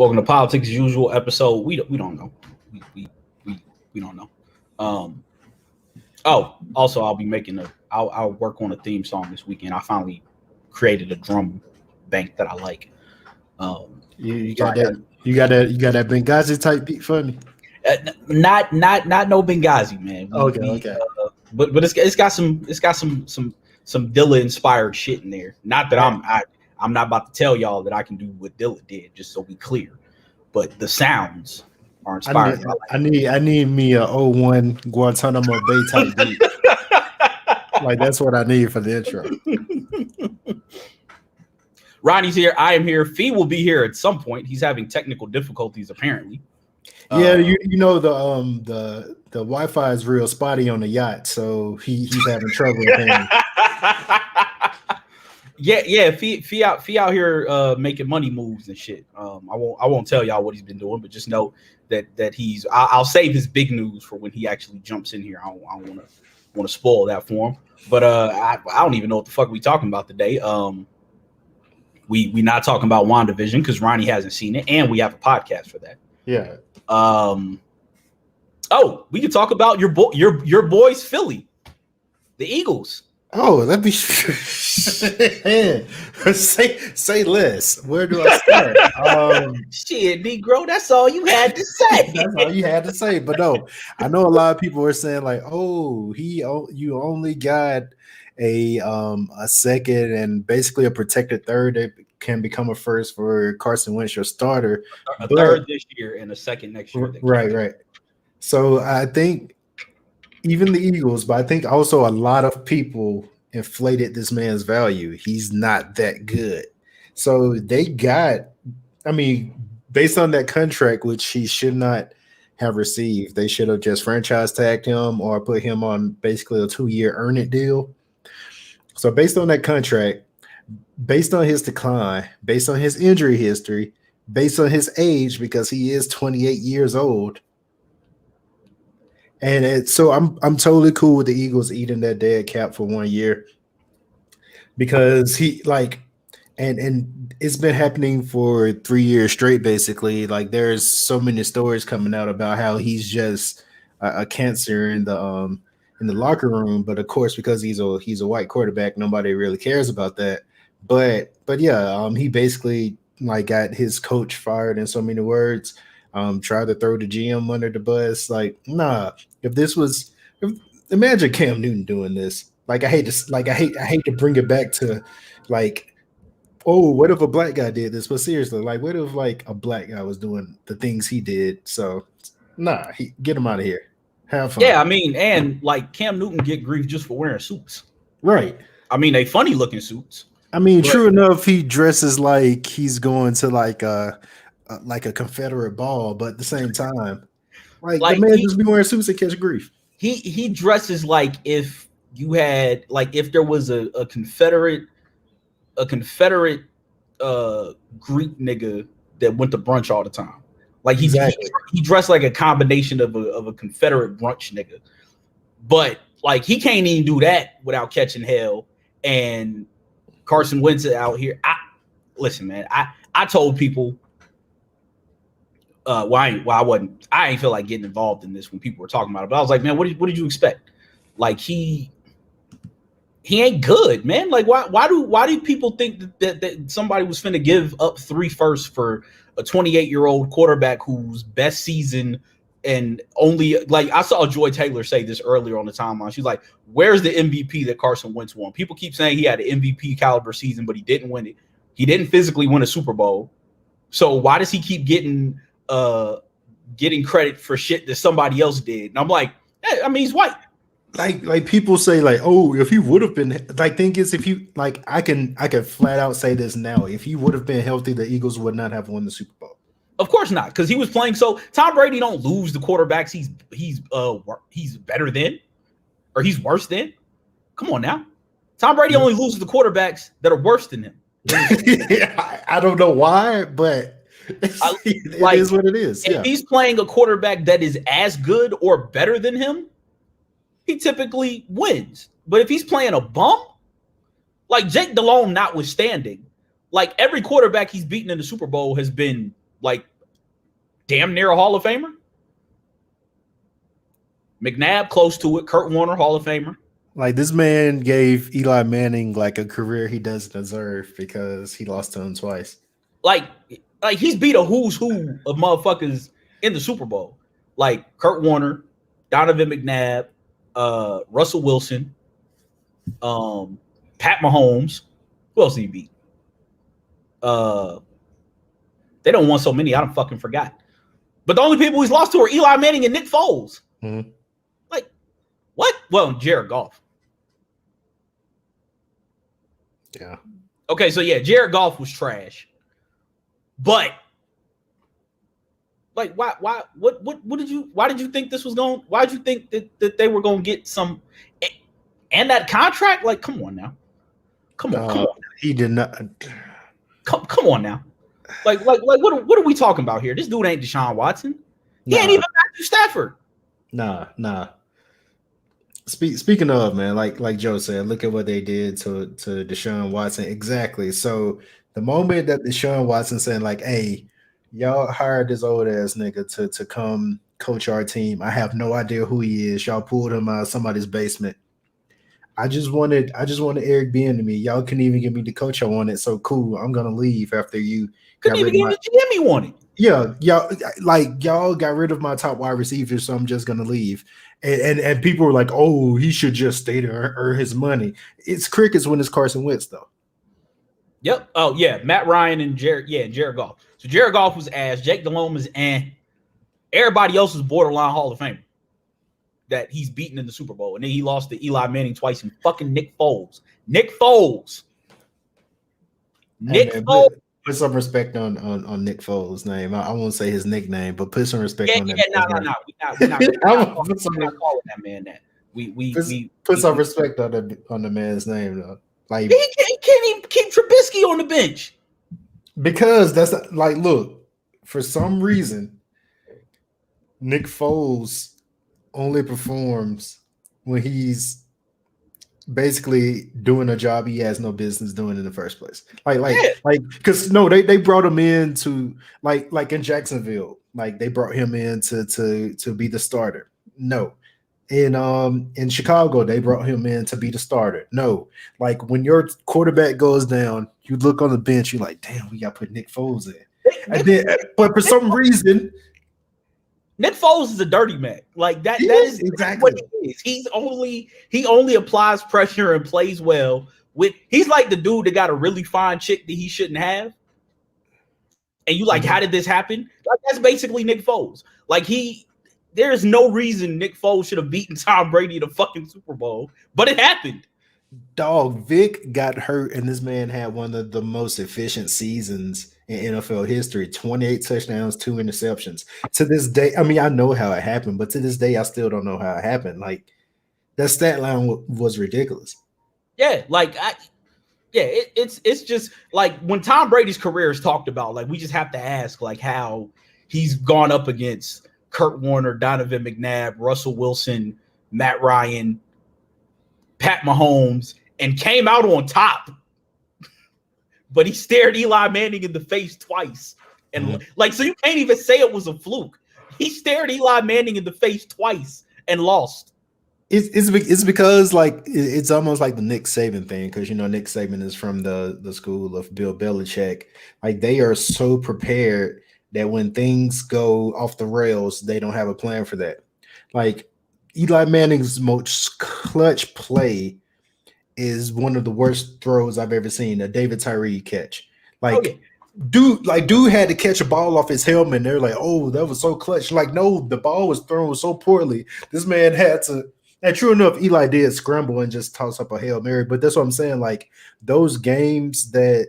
Welcome to Politics as Usual episode. We don't know. We don't know. Also I'll be making I'll work on a theme song this weekend. I finally created a drum bank that I like. You got that Benghazi type beat for me. Not no Benghazi, man. Okay. But it's got some Dilla inspired shit in there. Not that I'm not about to tell y'all that I can do what Dilla did, just so we clear. But the sounds are inspired. I need me a 01 Guantanamo Bay type beat. Like that's what I need for the intro. Ronnie's here. I am here. Fee will be here at some point. He's having technical difficulties apparently. Yeah, you know the Wi-Fi is real spotty on the yacht, so he's having trouble with him. Yeah. Fee out here making money moves and shit. I won't tell y'all what he's been doing, but just know that he's. I'll save his big news for when he actually jumps in here. I don't want to spoil that for him. But I don't even know what the fuck we talking about today. We not talking about WandaVision because Ronnie hasn't seen it, and we have a podcast for that. Yeah. We can talk about your boys Philly, the Eagles. Oh, let me say less. Where do I start? Shit, Negro, that's all you had to say. That's all you had to say. But no, I know a lot of people are saying like, "Oh, you only got a second and basically a protected third that can become a first for Carson Wentz, your starter. A third this year and a second next year." Right. So I think even the Eagles, but I think also a lot of people inflated this man's value. He's not that good. So they got, based on that contract, which he should not have received, they should have just franchise tagged him or put him on basically a 2-year earn it deal. So based on that contract, based on his decline, based on his injury history, based on his age, because he is 28 years old. And so I'm totally cool with the Eagles eating that dead cap for 1 year because he and it's been happening for 3 years straight, basically. Like there's so many stories coming out about how he's just a cancer in the locker room. But of course, because he's a white quarterback, nobody really cares about that. But yeah, he basically got his coach fired in so many words. Tried to throw the GM under the bus. Like, nah. Imagine Cam Newton doing this. I hate to bring it back to what if a black guy did this? But seriously, what if a black guy was doing the things he did? So, nah, get him out of here. Have fun. Yeah, and Cam Newton get grief just for wearing suits. Right. They funny looking suits. True enough, he dresses like he's going to a Confederate ball, but at the same time, the man just be wearing suits and catch grief. He dresses like if you had if there was a Confederate Greek nigga that went to brunch all the time. He dressed like a combination of a Confederate brunch nigga, but he can't even do that without catching hell. And Carson Wentz out here. Listen, man. I told people. I ain't feel like getting involved in this when people were talking about it. But I was like, man, what did you expect? He ain't good, man. Why do people think that somebody was finna give up 3 firsts for a 28-year-old quarterback whose best season and only I saw Joy Taylor say this earlier on the timeline. She's like, where's the MVP that Carson Wentz won? People keep saying he had an MVP caliber season, but he didn't win it. He didn't physically win a Super Bowl. So why does he keep getting credit for shit that somebody else did? And I'm like, hey, he's white. Like people say if he would have been thing is if you I can flat out say this now. If he would have been healthy, the Eagles would not have won the Super Bowl. Of course not, because he was playing. So Tom Brady don't lose the quarterbacks he's better than or he's worse than. Come on now. Tom Brady only loses the quarterbacks that are worse than him. I don't know why, but it is what it is. If he's playing a quarterback that is as good or better than him, he typically wins. But if he's playing a bum, Jake Delhomme notwithstanding, every quarterback he's beaten in the Super Bowl has been like damn near a Hall of Famer. McNabb close to it. Kurt Warner, Hall of Famer. Like this man gave Eli Manning like a career he doesn't deserve because he lost to him twice. Like he's beat a who's who of motherfuckers in the Super Bowl. Like Kurt Warner, Donovan McNabb, Russell Wilson, Pat Mahomes. Who else did he beat? They don't want so many. I don't fucking forgot. But the only people he's lost to are Eli Manning and Nick Foles. Mm-hmm. Like, what? Well, Jared Goff. Yeah. Okay, so yeah, Jared Goff was trash. But like, why did you think this was going? Why did you think that they were going to get some and that contract? Like, come on now. Come on. He did not. Come on now. Like what are we talking about here? This dude ain't Deshaun Watson. He ain't even Matthew Stafford. Nah. Speaking of, man, like Joe said, look at what they did to Deshaun Watson. Exactly. So the moment that Deshaun Watson said, like, hey, y'all hired this old ass nigga to come coach our team. I have no idea who he is. Y'all pulled him out of somebody's basement. I just wanted Eric Bieniemy. Y'all couldn't even give me the coach I wanted. So cool. I'm gonna leave after you couldn't even give the GM he wanted. Yeah, y'all got rid of my top wide receiver, so I'm just gonna leave. And people were like, oh, he should just stay there or his money. It's crickets when it's Carson Wentz, though. Yep. Oh, yeah. Matt Ryan and Jared Goff. So Jared Goff was ass. Jake Delhomme is everybody else is borderline Hall of Fame that he's beaten in the Super Bowl. And then he lost to Eli Manning twice and fucking Nick Foles. Nick Foles. Put some respect on Nick Foles' name. I won't say his nickname, but put some respect on that. No. We're not calling that man that. We put some respect on the man's name though. Like he can't even keep Trubisky on the bench. Because that's like, look, for some reason, Nick Foles only performs when he's basically doing a job he has no business doing in the first place. Because they brought him in to like in Jacksonville, like they brought him in to be the starter. No. In Chicago, they brought him in to be the starter. No. Like when your quarterback goes down, you look on the bench, you're like, damn, we got to put Nick Foles in. But for some reason, Nick Foles is a dirty Mac. Like that is exactly what he is. He only applies pressure and plays well with. He's like the dude that got a really fine chick that he shouldn't have. And you like, how did this happen? Like that's basically Nick Foles. Like there is no reason Nick Foles should have beaten Tom Brady in a fucking Super Bowl, but it happened. Dog, Vic got hurt, and this man had one of the most efficient seasons in NFL history. 28 touchdowns, 2 interceptions. To this day, I mean, I know how it happened, but to this day, I still don't know how it happened. Like, that stat line was ridiculous. Yeah, it's just like when Tom Brady's career is talked about, like we just have to ask like how he's gone up against Kurt Warner, Donovan McNabb, Russell Wilson, Matt Ryan, Pat Mahomes, and came out on top. But he stared Eli Manning in the face twice. And so you can't even say it was a fluke. He stared Eli Manning in the face twice and lost. It's because like it's almost like the Nick Saban thing, because Nick Saban is from the school of Bill Belichick. Like they are so prepared that when things go off the rails, they don't have a plan for that. Like Eli Manning's most clutch play is one of the worst throws I've ever seen, a David Tyree catch. Dude had to catch a ball off his helmet, and they're like, oh, that was so clutch. Like, no, the ball was thrown so poorly. This man had to. And true enough, Eli did scramble and just toss up a Hail Mary. But that's what I'm saying. Like, those games that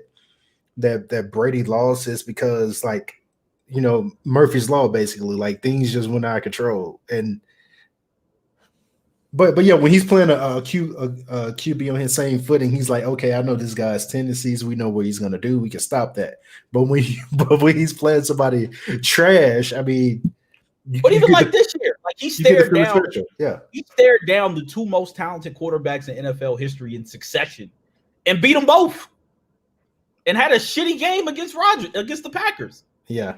Brady lost is because, like, Murphy's Law, basically. Like, things just went out of control. But yeah, when he's playing a QB on his same footing, he's like, okay, I know this guy's tendencies. We know what he's gonna do. We can stop that. But when he's playing somebody trash, I mean, this year, like he stared down. Yeah, he stared down the two most talented quarterbacks in NFL history in succession, and beat them both, and had a shitty game against the Packers. Yeah.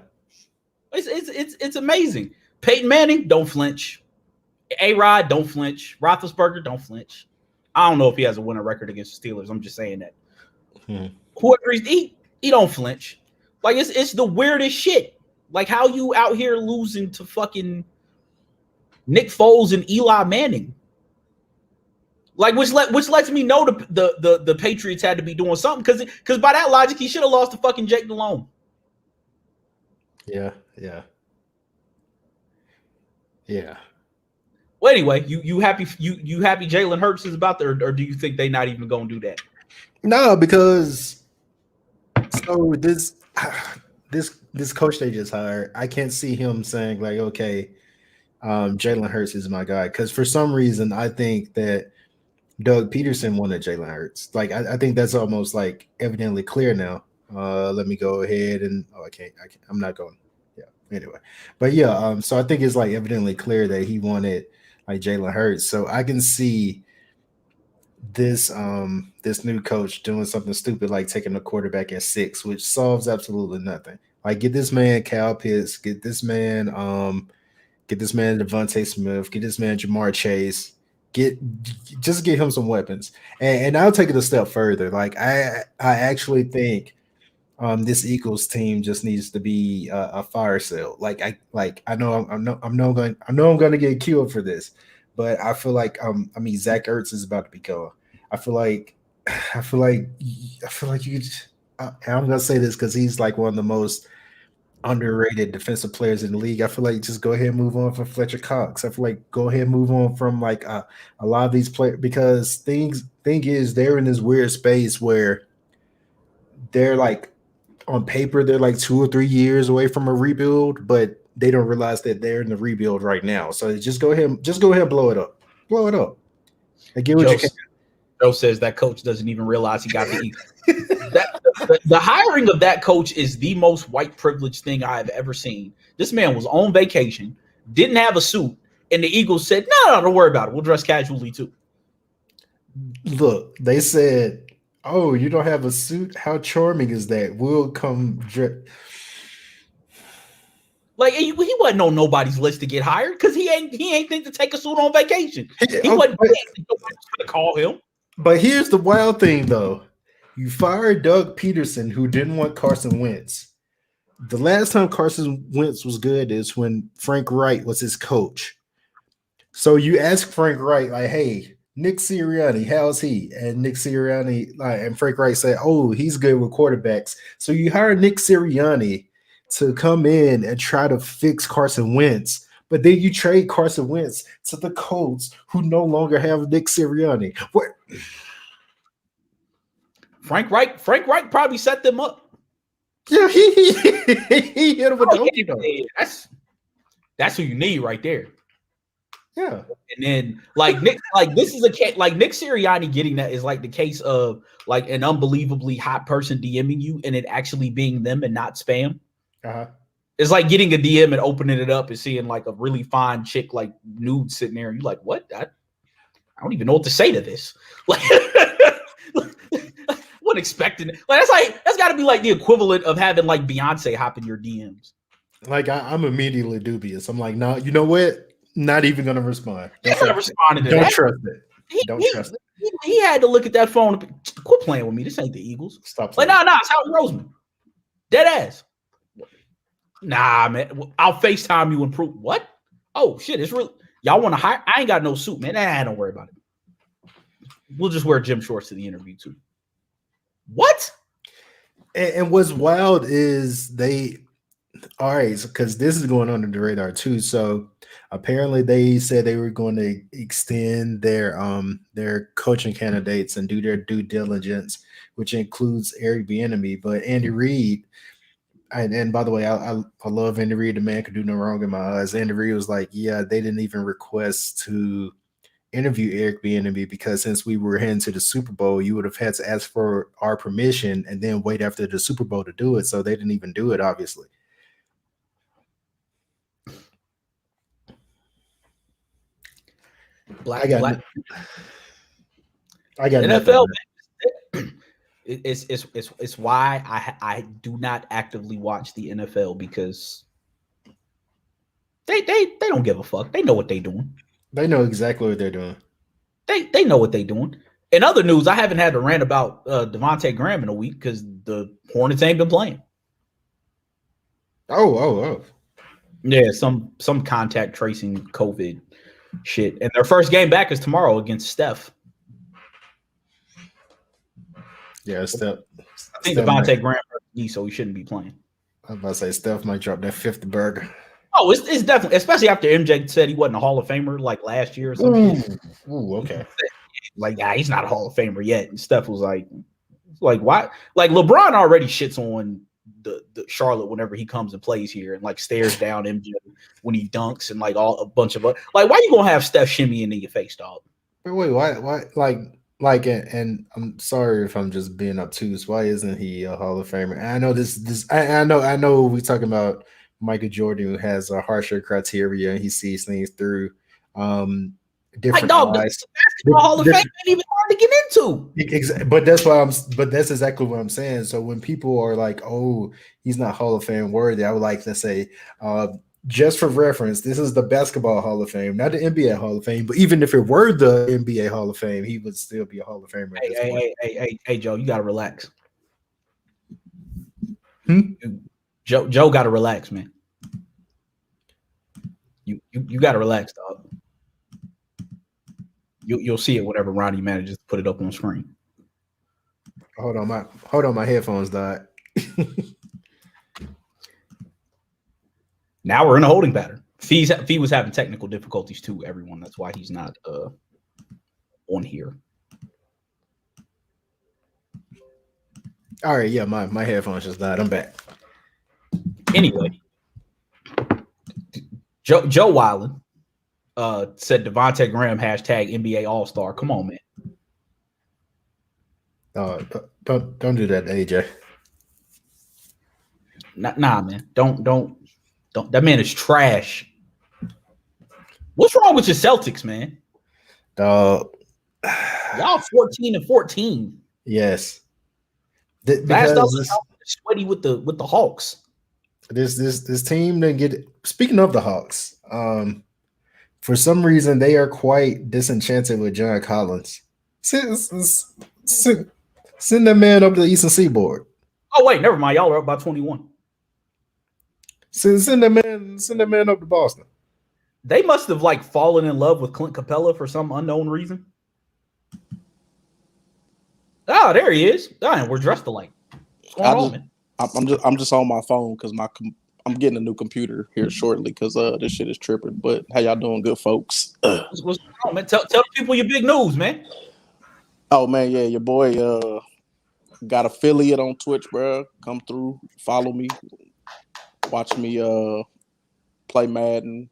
It's amazing. Peyton Manning, don't flinch. A-Rod, don't flinch. Roethlisberger, don't flinch. I don't know if he has a winning record against the Steelers. I'm just saying that. Whoever he don't flinch. Like it's the weirdest shit. Like how you out here losing to fucking Nick Foles and Eli Manning. Like which lets me know the Patriots had to be doing something because by that logic he should have lost to fucking Jake Delhomme. Yeah. Well, anyway, you happy Jalen Hurts is about there, or do you think they not even gonna do that? No, because so this coach they just hired, I can't see him saying like, okay, Jalen Hurts is my guy. Because for some reason, I think that Doug Peterson wanted Jalen Hurts. Like I think that's almost like evidently clear now. Let me go ahead and I can't. I'm not going. Yeah. Anyway, but yeah. So I think it's like evidently clear that he wanted like Jalen Hurts. So I can see this new coach doing something stupid like taking a quarterback at 6, which solves absolutely nothing. Like get this man Kyle Pitts, get this man Devontae Smith, get this man Jamar Chase, just get him some weapons. And I'll take it a step further. Like I actually think this Eagles team just needs to be a fire sale. I know I'm going to get killed for this, but I feel like Zach Ertz is about to be gone. I feel like you could. I'm gonna say this because he's like one of the most underrated defensive players in the league. I feel like just go ahead and move on from Fletcher Cox. I feel like go ahead and move on from like a lot of these players because thing is they're in this weird space where they're like on paper they're like 2 or 3 years away from a rebuild, but they don't realize that they're in the rebuild right now. So just go ahead and blow it up. Like, get what you can. Joe says that coach doesn't even realize he got the Eagles. The hiring of that coach is the most white privilege thing I have ever seen. This man was on vacation, didn't have a suit, and the Eagles said, no, don't worry about it. We'll dress casually too. Look, they said, oh, you don't have a suit? How charming is that? We'll come Like he wasn't on nobody's list to get hired because he ain't think to take a suit on vacation. He wasn't to call him. But here's the wild thing, though. You fired Doug Peterson, who didn't want Carson Wentz. The last time Carson Wentz was good is when Frank Wright was his coach. So you ask Frank Wright, like, hey, Nick Sirianni, how's he? And Nick Sirianni, and Frank Wright said, oh, he's good with quarterbacks. So you hire Nick Sirianni to come in and try to fix Carson Wentz. But then you trade Carson Wentz to the Colts, who no longer have Nick Sirianni. What? Frank Wright probably set them up. Yeah, he hit him with that's who you need right there. Yeah, and then Nick Sirianni getting that is like the case of like an unbelievably hot person DMing you and it actually being them and not spam. Uh-huh. It's like getting a DM and opening it up and seeing like a really fine chick like nude sitting there and you're like, what? I don't even know what to say to this. Like, wasn't expecting it. Like that's got to be like the equivalent of having like Beyonce hop in your DMs. Like I'm immediately dubious. I'm like, no, you know what? Not even gonna respond. Don't trust it. Don't trust it. He had to look at that phone and quit playing with me. This ain't the Eagles. Stop. Like, nah, it's Howard Roseman. Dead ass. Nah, man. I'll FaceTime you and prove what? Oh shit, it's real. Y'all want to hire? I ain't got no suit, man. Don't worry about it. We'll just wear gym shorts to the interview too. What? And what's wild is all right, because this is going under the radar too. So apparently they said they were going to extend their coaching candidates and do their due diligence, which includes Eric Bieniemy. But Andy Reid, and by the way, I love Andy Reid. The man could do no wrong in my eyes. Andy Reid was like, yeah, they didn't even request to interview Eric Bieniemy because since we were heading to the Super Bowl, you would have had to ask for our permission and then wait after the Super Bowl to do it. So they didn't even do it, obviously. I got NFL. It's why I do not actively watch the NFL because They don't give a fuck. They know what they doing. They know exactly what they're doing. They know what they doing. In other news, I haven't had to rant about Devontae Graham in a week because the Hornets ain't been playing. Oh. Yeah, some contact tracing COVID shit. And their first game back is tomorrow against Steph. Yeah, Steph. I think Devontae Graham hurt his knee, so he shouldn't be playing. I was about to say Steph might drop that fifth burger. Oh, it's definitely, especially after MJ said he wasn't a Hall of Famer like last year or something. Ooh, okay. Like, he's not a Hall of Famer yet. And Steph was like, why? Like, LeBron already shits on the Charlotte whenever he comes and plays here and like stares down MJ when he dunks and like all a bunch of like, why you gonna have Steph shimmy into your face, dog? Wait, why? Like, and I'm sorry if I'm just being obtuse. Why isn't he a Hall of Famer? And I know this. I know. We're talking about Michael Jordan, who has a harsher criteria and he sees things through different eyes. The Hall of Fame ain't even hard to get into. But that's exactly what I'm saying. So when people are like, "Oh, he's not Hall of Fame worthy," I would like to say, just for reference, this is the Basketball Hall of Fame, not the NBA Hall of Fame. But even if it were the NBA Hall of Fame, he would still be a Hall of Famer. Hey, Joe, you gotta relax. Joe gotta relax, man. You gotta relax, dog. You'll see it whenever Ronnie manages to put it up on screen. Hold on, my headphones died. Now we're in a holding pattern. Fee was having technical difficulties too, everyone. That's why he's not on here. All right, yeah, my headphones just died. I'm back. Anyway, Joe Weiland said Devontae Graham #NBA All-Star. Come on, man. Don't do that, AJ. Nah, man. Don't. That man is trash. What's wrong with your Celtics, man? Y'all 14-14. Yes. Last up, sweaty with the Hawks. This team didn't get it. Speaking of the Hawks, for some reason they are quite disenchanted with John Collins. Send that man up to the Eastern Seaboard. Oh wait, never mind. Y'all are up by 21. Send that man up to Boston. They must have like fallen in love with Clint Capella for some unknown reason. Oh, there he is. Oh, we're dressed alike. What's going on, man? I'm just on my phone because I'm getting a new computer here shortly because this shit is tripping. But how y'all doing, good folks? What's going on, man? Tell the people your big news, man. Oh man, yeah, your boy got affiliate on Twitch, bro. Come through, follow me, watch me play Madden,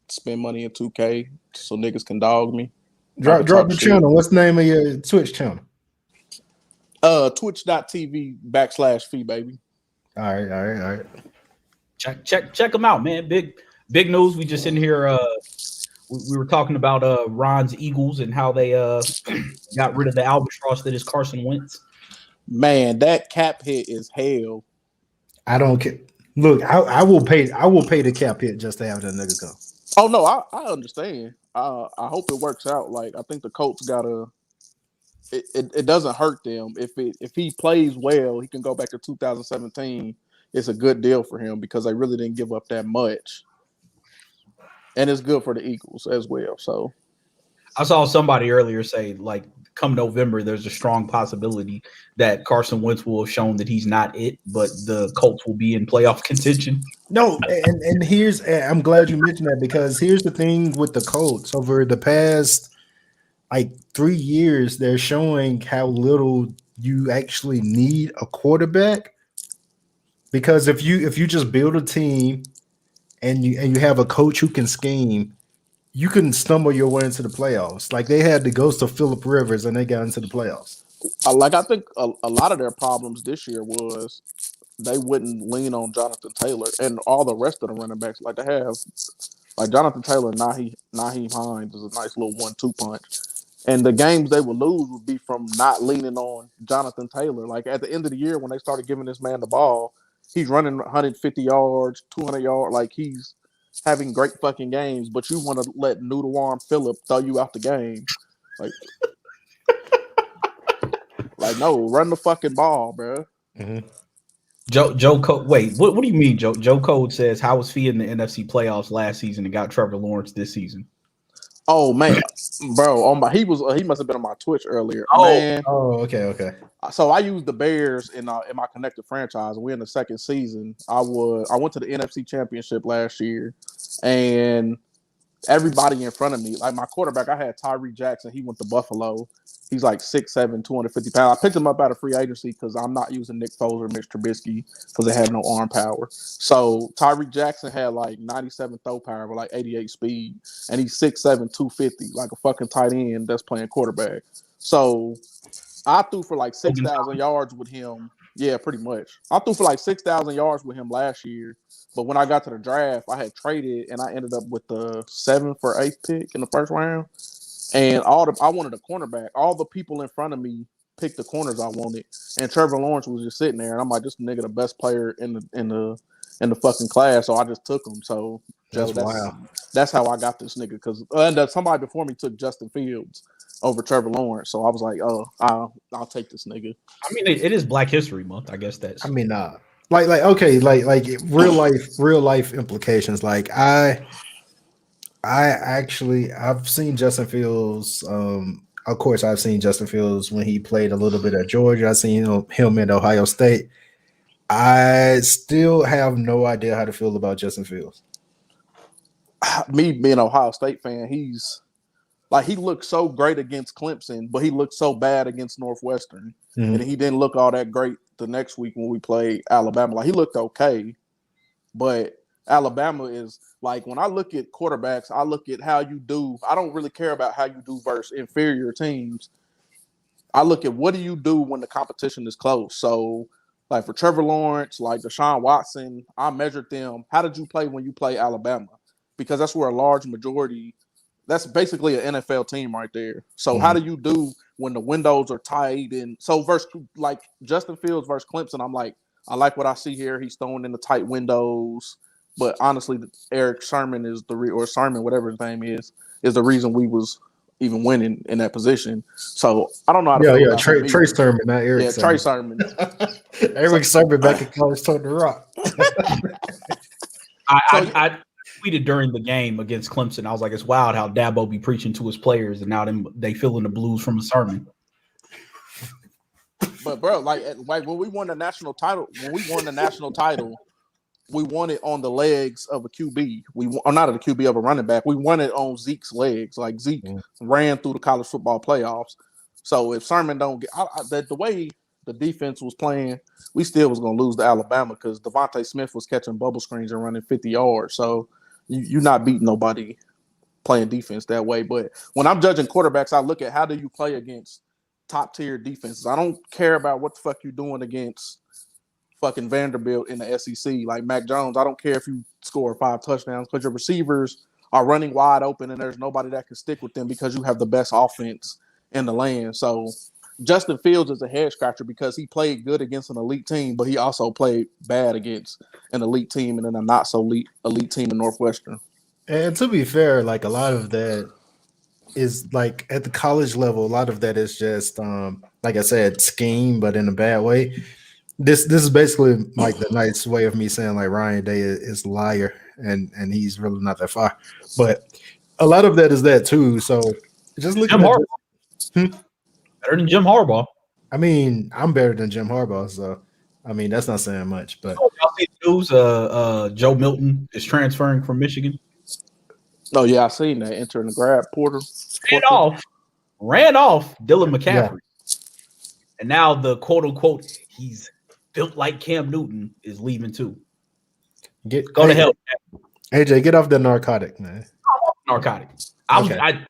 spend money in 2K so niggas can dog me. Drop the channel. What's the name of your Twitch channel? Twitch.tv/fee, baby. All right. Check them out, man. Big news. We just sitting here. We were talking about Ron's Eagles and how they got rid of the albatross that is Carson Wentz. Man, that cap hit is hell. I don't care. Look, I will pay the cap hit just to have that nigga come. Oh no, I understand. I hope it works out. Like I think the Colts gotta. It doesn't hurt them if he plays well. He can go back to 2017. It's a good deal for him because they really didn't give up that much, and it's good for the Eagles as well. So, I saw somebody earlier say like, come November, there's a strong possibility that Carson Wentz will have shown that he's not it, but the Colts will be in playoff contention. No, and I'm glad you mentioned that because here's the thing with the Colts over the past like 3 years, they're showing how little you actually need a quarterback. Because if you just build a team and you have a coach who can scheme, you can stumble your way into the playoffs. Like they had the ghost of Phillip Rivers and they got into the playoffs. I think a lot of their problems this year was they wouldn't lean on Jonathan Taylor and all the rest of the running backs. Like they have, like Jonathan Taylor, Naheem Hines is a nice little 1-2 punch. And the games they would lose would be from not leaning on Jonathan Taylor. Like at the end of the year, when they started giving this man the ball, he's running 150 yards, 200 yards. Like he's having great fucking games, but you want to let Noodle Arm Phillip throw you out the game. Like no, run the fucking ball, bro. Mm-hmm. Joe Code. Wait, what do you mean, Joe? Joe Code says how was Fee in the NFC playoffs last season and got Trevor Lawrence this season? Oh man, bro, he must have been on my Twitch earlier. Oh. Man. Oh, okay. So I used the Bears in my connected franchise. We're in the second season. I went to the NFC Championship last year, and everybody in front of me, like my quarterback, I had Tyree Jackson. He went to Buffalo. He's like 6'7", 250 pounds. I picked him up out of free agency because I'm not using Nick Foles or Mitch Trubisky because they have no arm power. So Tyree Jackson had like 97 throw power with like 88 speed, and he's 6'7", 250, like a fucking tight end that's playing quarterback. So I threw for like 6,000 yards with him. Yeah, pretty much. I threw for like 6,000 yards with him last year. But when I got to the draft, I had traded and I ended up with the 7th or 8th pick in the first round. And I wanted a cornerback. All the people in front of me picked the corners I wanted. And Trevor Lawrence was just sitting there. And I'm like, this nigga the best player in the fucking class. So I just took him. So Joe, that's how I got this nigga. Because somebody before me took Justin Fields over Trevor Lawrence. So I was like, oh, I'll take this nigga. I mean, it is Black History Month. I guess that's. I mean, okay, like real life implications. Like I've seen Justin Fields. Of course, I've seen Justin Fields when he played a little bit at Georgia. I've seen him at Ohio State. I still have no idea how to feel about Justin Fields. Me being an Ohio State fan, he's like he looked so great against Clemson, but he looked so bad against Northwestern, and he didn't look all that great the next week when we played Alabama. Like he looked okay, but Alabama is like when I look at quarterbacks, I look at how you do. I don't really care about how you do versus inferior teams. I look at what do you do when the competition is close. So, like for Trevor Lawrence, like Deshaun Watson, I measured them. How did you play when you play Alabama? Because that's where a large majority. That's basically an NFL team right there. So how do you do when the windows are tight? And so versus like Justin Fields versus Clemson, I'm like, I like what I see here. He's throwing in the tight windows. But honestly, Eric Sherman or Sherman, whatever his name is the reason we was even winning in that position. So I don't know how to feel about Trey Sermon, not Eric. Yeah, Trey Sermon. Eric Sermon back in college told the rock. I tweeted during the game against Clemson. I was like, it's wild how Dabo be preaching to his players, and now they feeling the blues from a sermon. But bro, like when we won the national title, we won it on the legs of a QB. Not of the QB of a running back. We won it on Zeke's legs. Like Zeke ran through the college football playoffs. So if Sermon don't get the way the defense was playing, we still was gonna lose to Alabama because Devontae Smith was catching bubble screens and running 50 yards. So you're not beating nobody playing defense that way. But when I'm judging quarterbacks, I look at how do you play against top tier defenses. I don't care about what the fuck you're doing against fucking Vanderbilt in the SEC. Like Mac Jones, I don't care if you score 5 touchdowns because your receivers are running wide open and there's nobody that can stick with them because you have the best offense in the land. So Justin Fields is a head scratcher because he played good against an elite team, but he also played bad against an elite team and then a not so elite team in Northwestern. And to be fair, like a lot of that is like at the college level, a lot of that is just like I said, scheme, but in a bad way. This is basically like the nice way of me saying like Ryan Day is a liar and he's really not that far. But a lot of that is that too. So just look at better than Jim Harbaugh. I mean, I'm better than Jim Harbaugh, so I mean that's not saying much. But y'all see the news? Joe Milton is transferring from Michigan. Oh yeah, I seen that entering the grad portal. Ran off Dylan McCaffrey, and now the quote unquote he's built like Cam Newton is leaving too. Go to hell, AJ. Get off the narcotic, man. Narcotic. I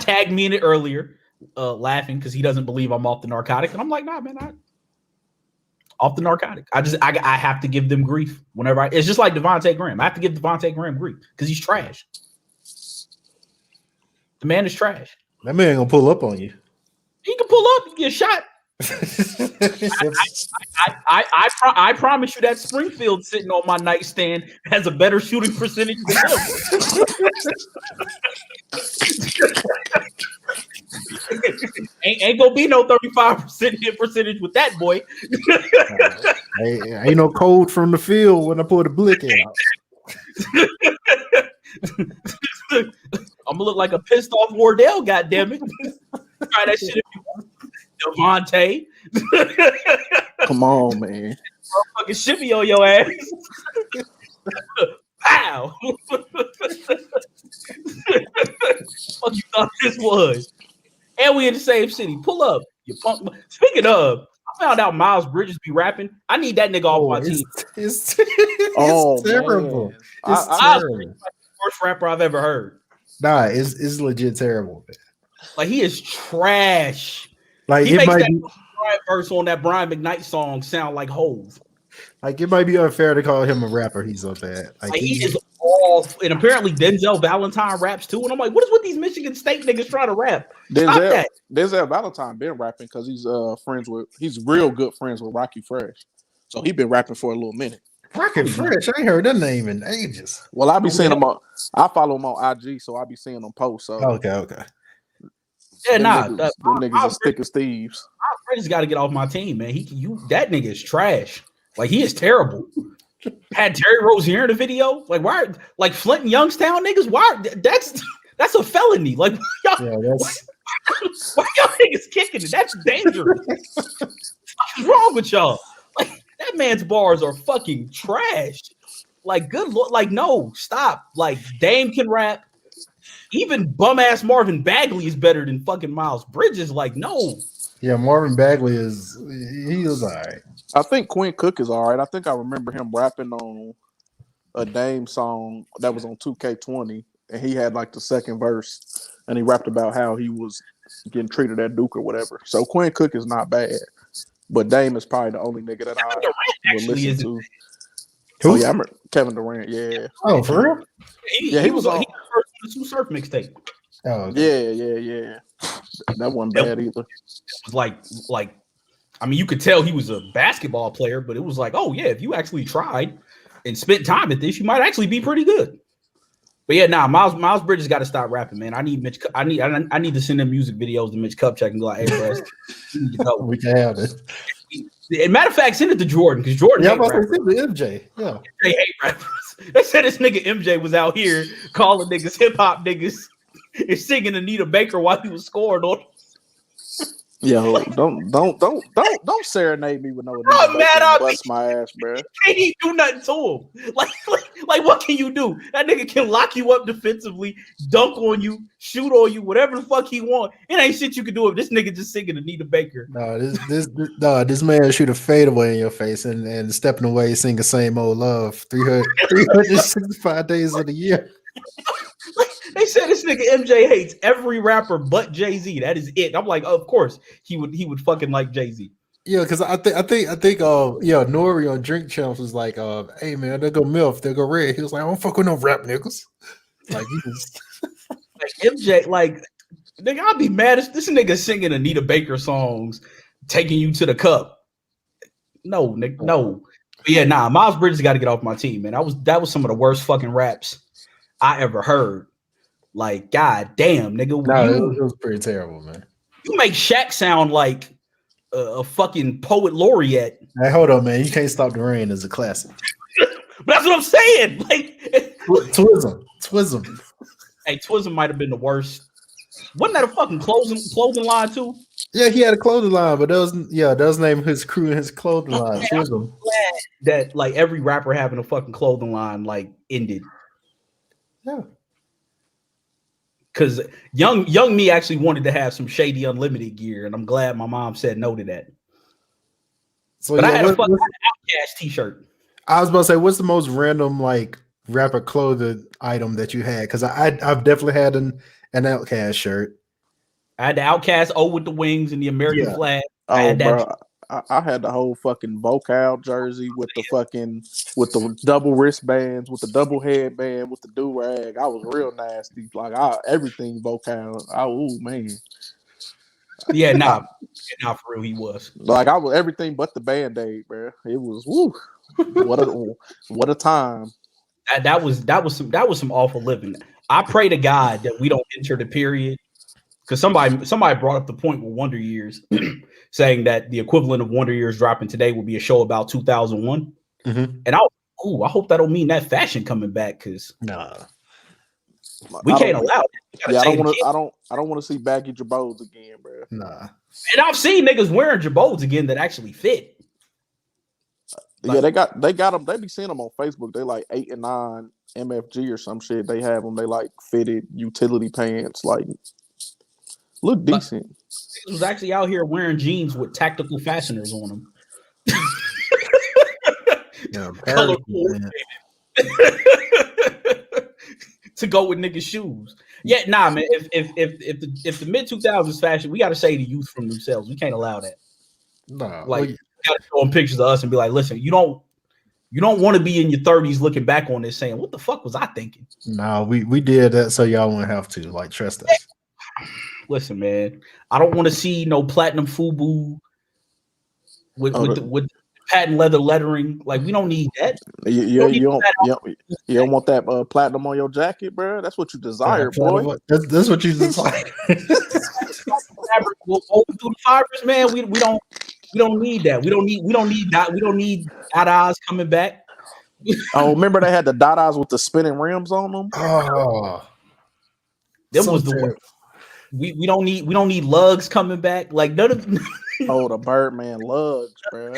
tagged me in it earlier, laughing because he doesn't believe I'm off the narcotic, and I'm like, nah, man, off the narcotic. I have to give them grief whenever it's just like Devontae Graham. I have to give Devontae Graham grief because he's trash. The man is trash. That man gonna pull up on you. He can pull up, he get shot. I promise you that Springfield sitting on my nightstand has a better shooting percentage than him. ain't gonna be no 35% hit percentage with that boy. Ain't no cold from the field when I pull the blick out. I'm gonna look like a pissed off Wardell, goddammit. Try that shit if you want. Devontae. Come on, man. Fucking shimmy on your ass. Pow. What you thought this was? And we in the same city. Pull up. You punk. Speaking of, I found out Miles Bridges be rapping. I need that nigga off my team. It's terrible. It's terrible. Worst rapper I've ever heard. Nah, it's legit terrible, man. Like he is trash. Like he it makes might that be verse on that Brian McKnight song sound like Hove. like it might be unfair to call him a rapper. He's so bad. Like he is off, and apparently Denzel Valentine raps too. And I'm like, what is with these Michigan State niggas trying to rap? Denzel Valentine been rapping because he's real good friends with Rocky Fresh, so he been rapping for a little minute. Rocky Fresh, I ain't heard that name in ages. Well, I be seeing him on. I follow him on IG, so I be seeing him post. So okay. Yeah, them niggas are stick as thieves. I just got to get off my team, man. That nigga is trash. Like he is terrible. Had Terry Rozier in the video. Like why? Like Flint and Youngstown niggas. Why? That's a felony. Like y'all, why y'all niggas kicking it? That's dangerous. What's wrong with y'all? Like that man's bars are fucking trash. Like good lord. Like no, stop. Like Dame can rap. Even bum ass Marvin Bagley is better than fucking Miles Bridges. Like no. Yeah, Marvin Bagley he was all right. I think Quinn Cook is all right. I think I remember him rapping on a Dame song that was on 2K20, and he had like the second verse, and he rapped about how he was getting treated at Duke or whatever. So Quinn Cook is not bad, but Dame is probably the only nigga that I would listen to. Who? Oh yeah, I remember Kevin Durant. Yeah. Oh, for real? He was on the Two Surf mixtape. Oh, okay. Yeah. That wasn't bad either. It was like, I mean, you could tell he was a basketball player, but it was like, oh yeah, if you actually tried and spent time at this, you might actually be pretty good. But yeah, Miles Bridges got to stop rapping, man. I need to send him music videos to Mitch Kupchak and go like, hey, bro, we can have it. Matter of fact, send it to Jordan because Jordan. Yeah, I'm about to send it to MJ. Yeah, they hate rappers. They said this nigga MJ was out here calling niggas hip hop niggas and singing Anita Baker while he was scoring on. Yo, don't serenade me with no. Bust my ass, bro. Can't even do nothing to him. Like, what can you do? That nigga can lock you up defensively, dunk on you, shoot on you, whatever the fuck he want. It ain't shit you can do if this nigga just singing Anita Baker. No, this man shoot a fadeaway in your face and stepping away singing same old love 365 days of the year. They said this nigga MJ hates every rapper but Jay-Z. That is it. I'm like, of course he would fucking like Jay-Z. Yeah, because I think Nori on Drink Champs was like, hey man, they go MILF, they go Red. He was like, I don't fuck with no rap niggas. Like he was like MJ, like nigga, I'd be mad if this nigga singing Anita Baker songs, taking you to the cup. No, nigga, no. But yeah, Miles Bridges got to get off my team, man. That was some of the worst fucking raps I ever heard. Like, god damn, nigga. It was pretty terrible, man. You make Shaq sound like a fucking poet laureate. Hey, hold on, man. You can't stop the rain is a classic. But that's what I'm saying. Like Twism. Hey, Twism might have been the worst. Wasn't that a fucking clothing line too? Yeah, he had a clothing line, but that was name his crew and his clothing line. Twism. That like every rapper having a fucking clothing line like ended. Yeah. Because young me actually wanted to have some Shady Unlimited gear, and I'm glad my mom said no to that. So, but I had a fucking Outkast t-shirt. I was about to say, what's the most random like rapper clothing item that you had? Because I've definitely had an Outkast shirt. I had the Outkast O with the wings and the American flag. Oh, bro. I had the whole fucking Vocal jersey with the double wristbands, with the double headband, with the do-rag. I was real nasty. Like everything Vocal. Oh man. Yeah, nah, for real, he was. Like I was everything but the Band-Aid, bro. It was woo. What a time. That was some awful living. I pray to God that we don't enter the period, because somebody brought up the point with Wonder Years, saying that the equivalent of Wonder Years dropping today would be a show about 2001. And I hope that don't mean that fashion coming back, because we can't allow it. Yeah, I don't want to see baggy Jabos again, bro. Nah. And I've seen niggas wearing Jabos again that actually fit. Yeah, they got them. They be seeing them on Facebook. They like 8 and 9 MFG or some shit. They have them. They like fitted utility pants. Like look decent. He was actually out here wearing jeans with tactical fasteners on them. Yeah, to go with niggas' shoes. Yeah, nah, man. If the mid-2000s fashion, we got to say the youth from themselves. We can't allow that. No, like, you got to show them pictures of us and be like, listen, you don't want to be in your 30s looking back on this saying, what the fuck was I thinking? No, we did that so y'all won't have to. Like, trust us. Listen, man, I don't want to see no platinum FUBU with patent leather lettering. Like, we don't need that. You don't want that platinum on your jacket, bro. That's what you desire, boy. That's what you desire. We'll go through the fibers, man. We don't need that. We don't need that. We don't need Dada's coming back. Oh, remember they had the Dada's with the spinning rims on them? Oh, that was the one. We don't need lugs coming back. Like none of the Birdman lugs, bro.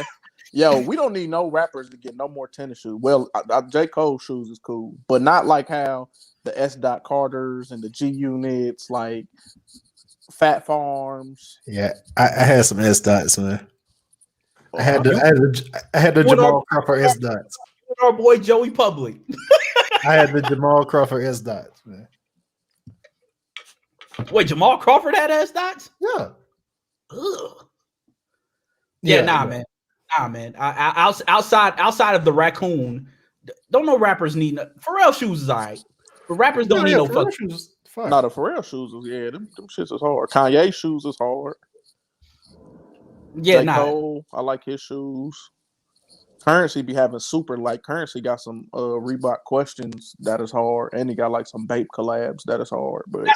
Yo, we don't need no rappers to get no more tennis shoes. Well, J. Cole shoes is cool, but not like how the S. Carters and the G Units, like Fat Farms. Yeah, I had some S dots, man. I had the Jamal Crawford S dots. Our boy Joey Public. I had the Jamal Crawford S dots, man. Wait, Jamal Crawford had S dots? Yeah. Ugh. Yeah, man. Nah, man. Outside of the raccoon, don't know rappers need Pharrell shoes is all right, but rappers don't need no fuck shoes. Not the Pharrell shoes. Them shits is hard. Kanye shoes is hard. Yeah, J. Cole, I like his shoes. Currency be having super like Currency got some Reebok questions that is hard, and he got like some Bape collabs that is hard. But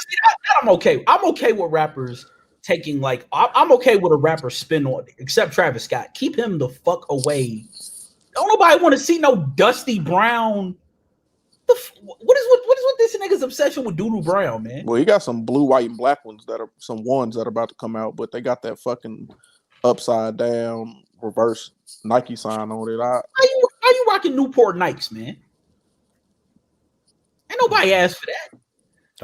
I'm okay. I'm okay with rappers taking like I'm okay with a rapper spin on, except Travis Scott. Keep him the fuck away. Don't nobody want to see no Dusty Brown. What is with this nigga's obsession with Doodoo Brown, man? Well, he got some blue, white, and black ones that are about to come out, but they got that fucking upside down reverse Nike sign on it. How you rocking Newport Nikes, man? Ain't nobody asked for that.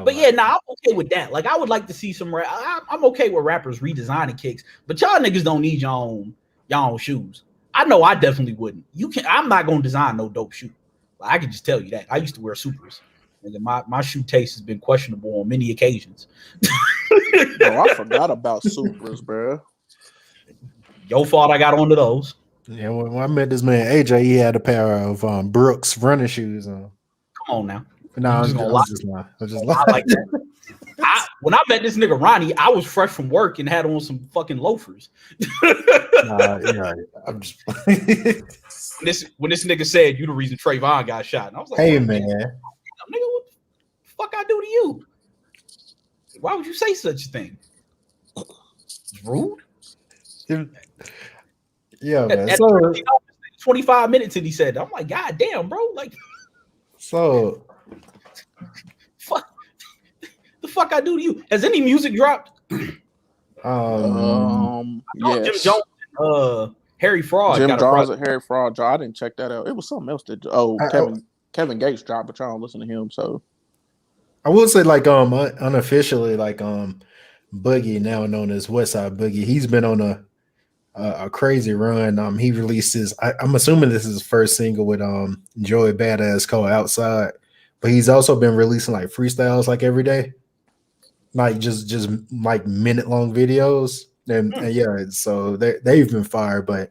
But yeah, I'm okay with that. Like, I would like to see some. I'm okay with rappers redesigning kicks, but y'all niggas don't need y'all own shoes. I know I definitely wouldn't. I'm not gonna design no dope shoe. I can just tell you that. I used to wear Supers, and my shoe taste has been questionable on many occasions. Bro, I forgot about Supers, bro. Your fault I got onto those. Yeah, when I met this man AJ, he had a pair of Brooks running shoes on. Come on now. No, I'm just lying. I like that. When I met this nigga Ronnie, I was fresh from work and had on some fucking loafers. Yeah, I'm just when this nigga said you the reason Trayvon got shot, and I was like, "Hey man, nigga, what the fuck I do to you? Why would you say such a thing? It's rude." Yeah, man. At so 25 minutes, and he said, "I'm like, God damn, bro, like, so." The fuck I do to you? Has any music dropped? Yes. Jim Jones, Harry Fraud. Jim Jones and Harry Fraud. I didn't check that out. It was something else that Kevin Gates dropped, but y'all don't listen to him. So I would say like unofficially like Boogie, now known as Westside Boogie. He's been on a crazy run. He released his. I'm assuming this is his first single with Joey Badass called Outside, but he's also been releasing like freestyles like every day. Like just like minute long videos, and yeah, so they've been fired. But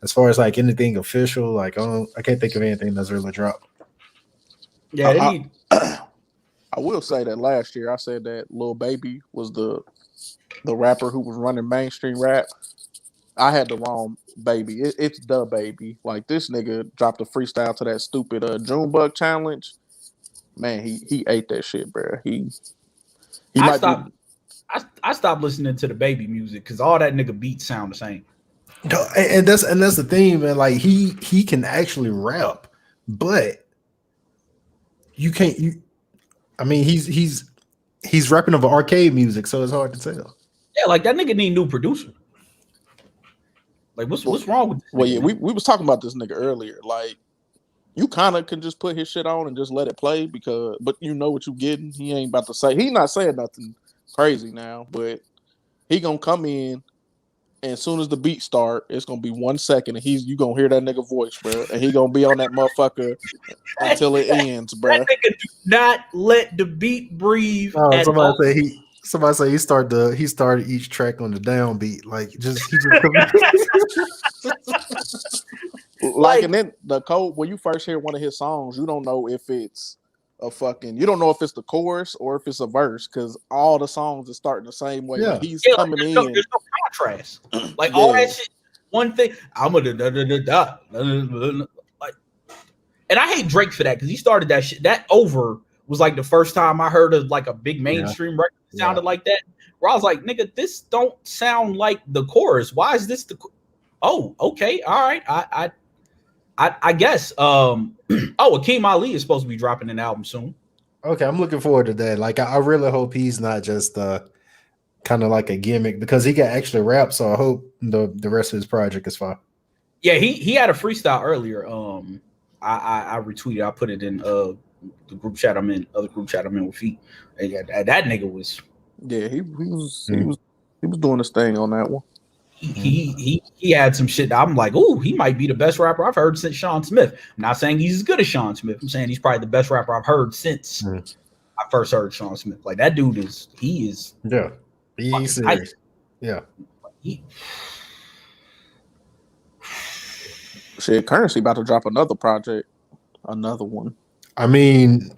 as far as like anything official, like I can't think of anything that's really dropped. Yeah, I will say that last year I said that Lil Baby was the the rapper who was running mainstream rap. I had the wrong baby. It's the baby. Like this nigga dropped a freestyle to that stupid Junebug challenge. Man, he ate that shit, bro. He I might be. stopped. I stopped listening to the baby music because all that nigga beats sound the same. No, and that's the thing, man. Like he can actually rap, but you can't. I mean, he's rapping over arcade music, so it's hard to tell. Yeah, like that nigga need new producer. Like what's wrong with this Well, nigga, yeah, man? we was talking about this nigga earlier. Like you kind of can just put his shit on and just let it play but you know what you getting. He ain't about to say he not saying nothing crazy now, but he gonna come in. And as soon as the beat start, it's gonna be 1 second, and you gonna hear that nigga voice, bro, and he gonna be on that motherfucker until it ends, bro. That nigga do not let the beat breathe. Somebody say he started each track on the downbeat, like he just like, and then the code when you first hear one of his songs, you don't know if it's you don't know if it's the chorus or if it's a verse because all the songs are starting the same way. Yeah. Like he's like, coming there's in. there's no contrast. Like all that shit. One thing, I'm gonna like, and I hate Drake for that because he started that shit. That Over was like the first time I heard of like a big mainstream record that sounded like that. Where I was like, nigga, this don't sound like the chorus. Why is this the? Oh, okay, all right. I guess. Akeem Ali is supposed to be dropping an album soon. Okay, I'm looking forward to that. Like, I really hope he's not just kind of like a gimmick because he got actually rap. So I hope the rest of his project is fine. Yeah, he had a freestyle earlier. I retweeted. I put it in the group chat I'm in, other group chat I'm in with Feet. That nigga was. Yeah, he was doing his thing on that one. He had some shit. I'm like, ooh, he might be the best rapper I've heard since Sean Smith. I'm not saying he's as good as Sean Smith. I'm saying he's probably the best rapper I've heard since I first heard Sean Smith. Like that dude is. He's serious. Yeah. Shit, Currency about to drop another project, another one. I mean,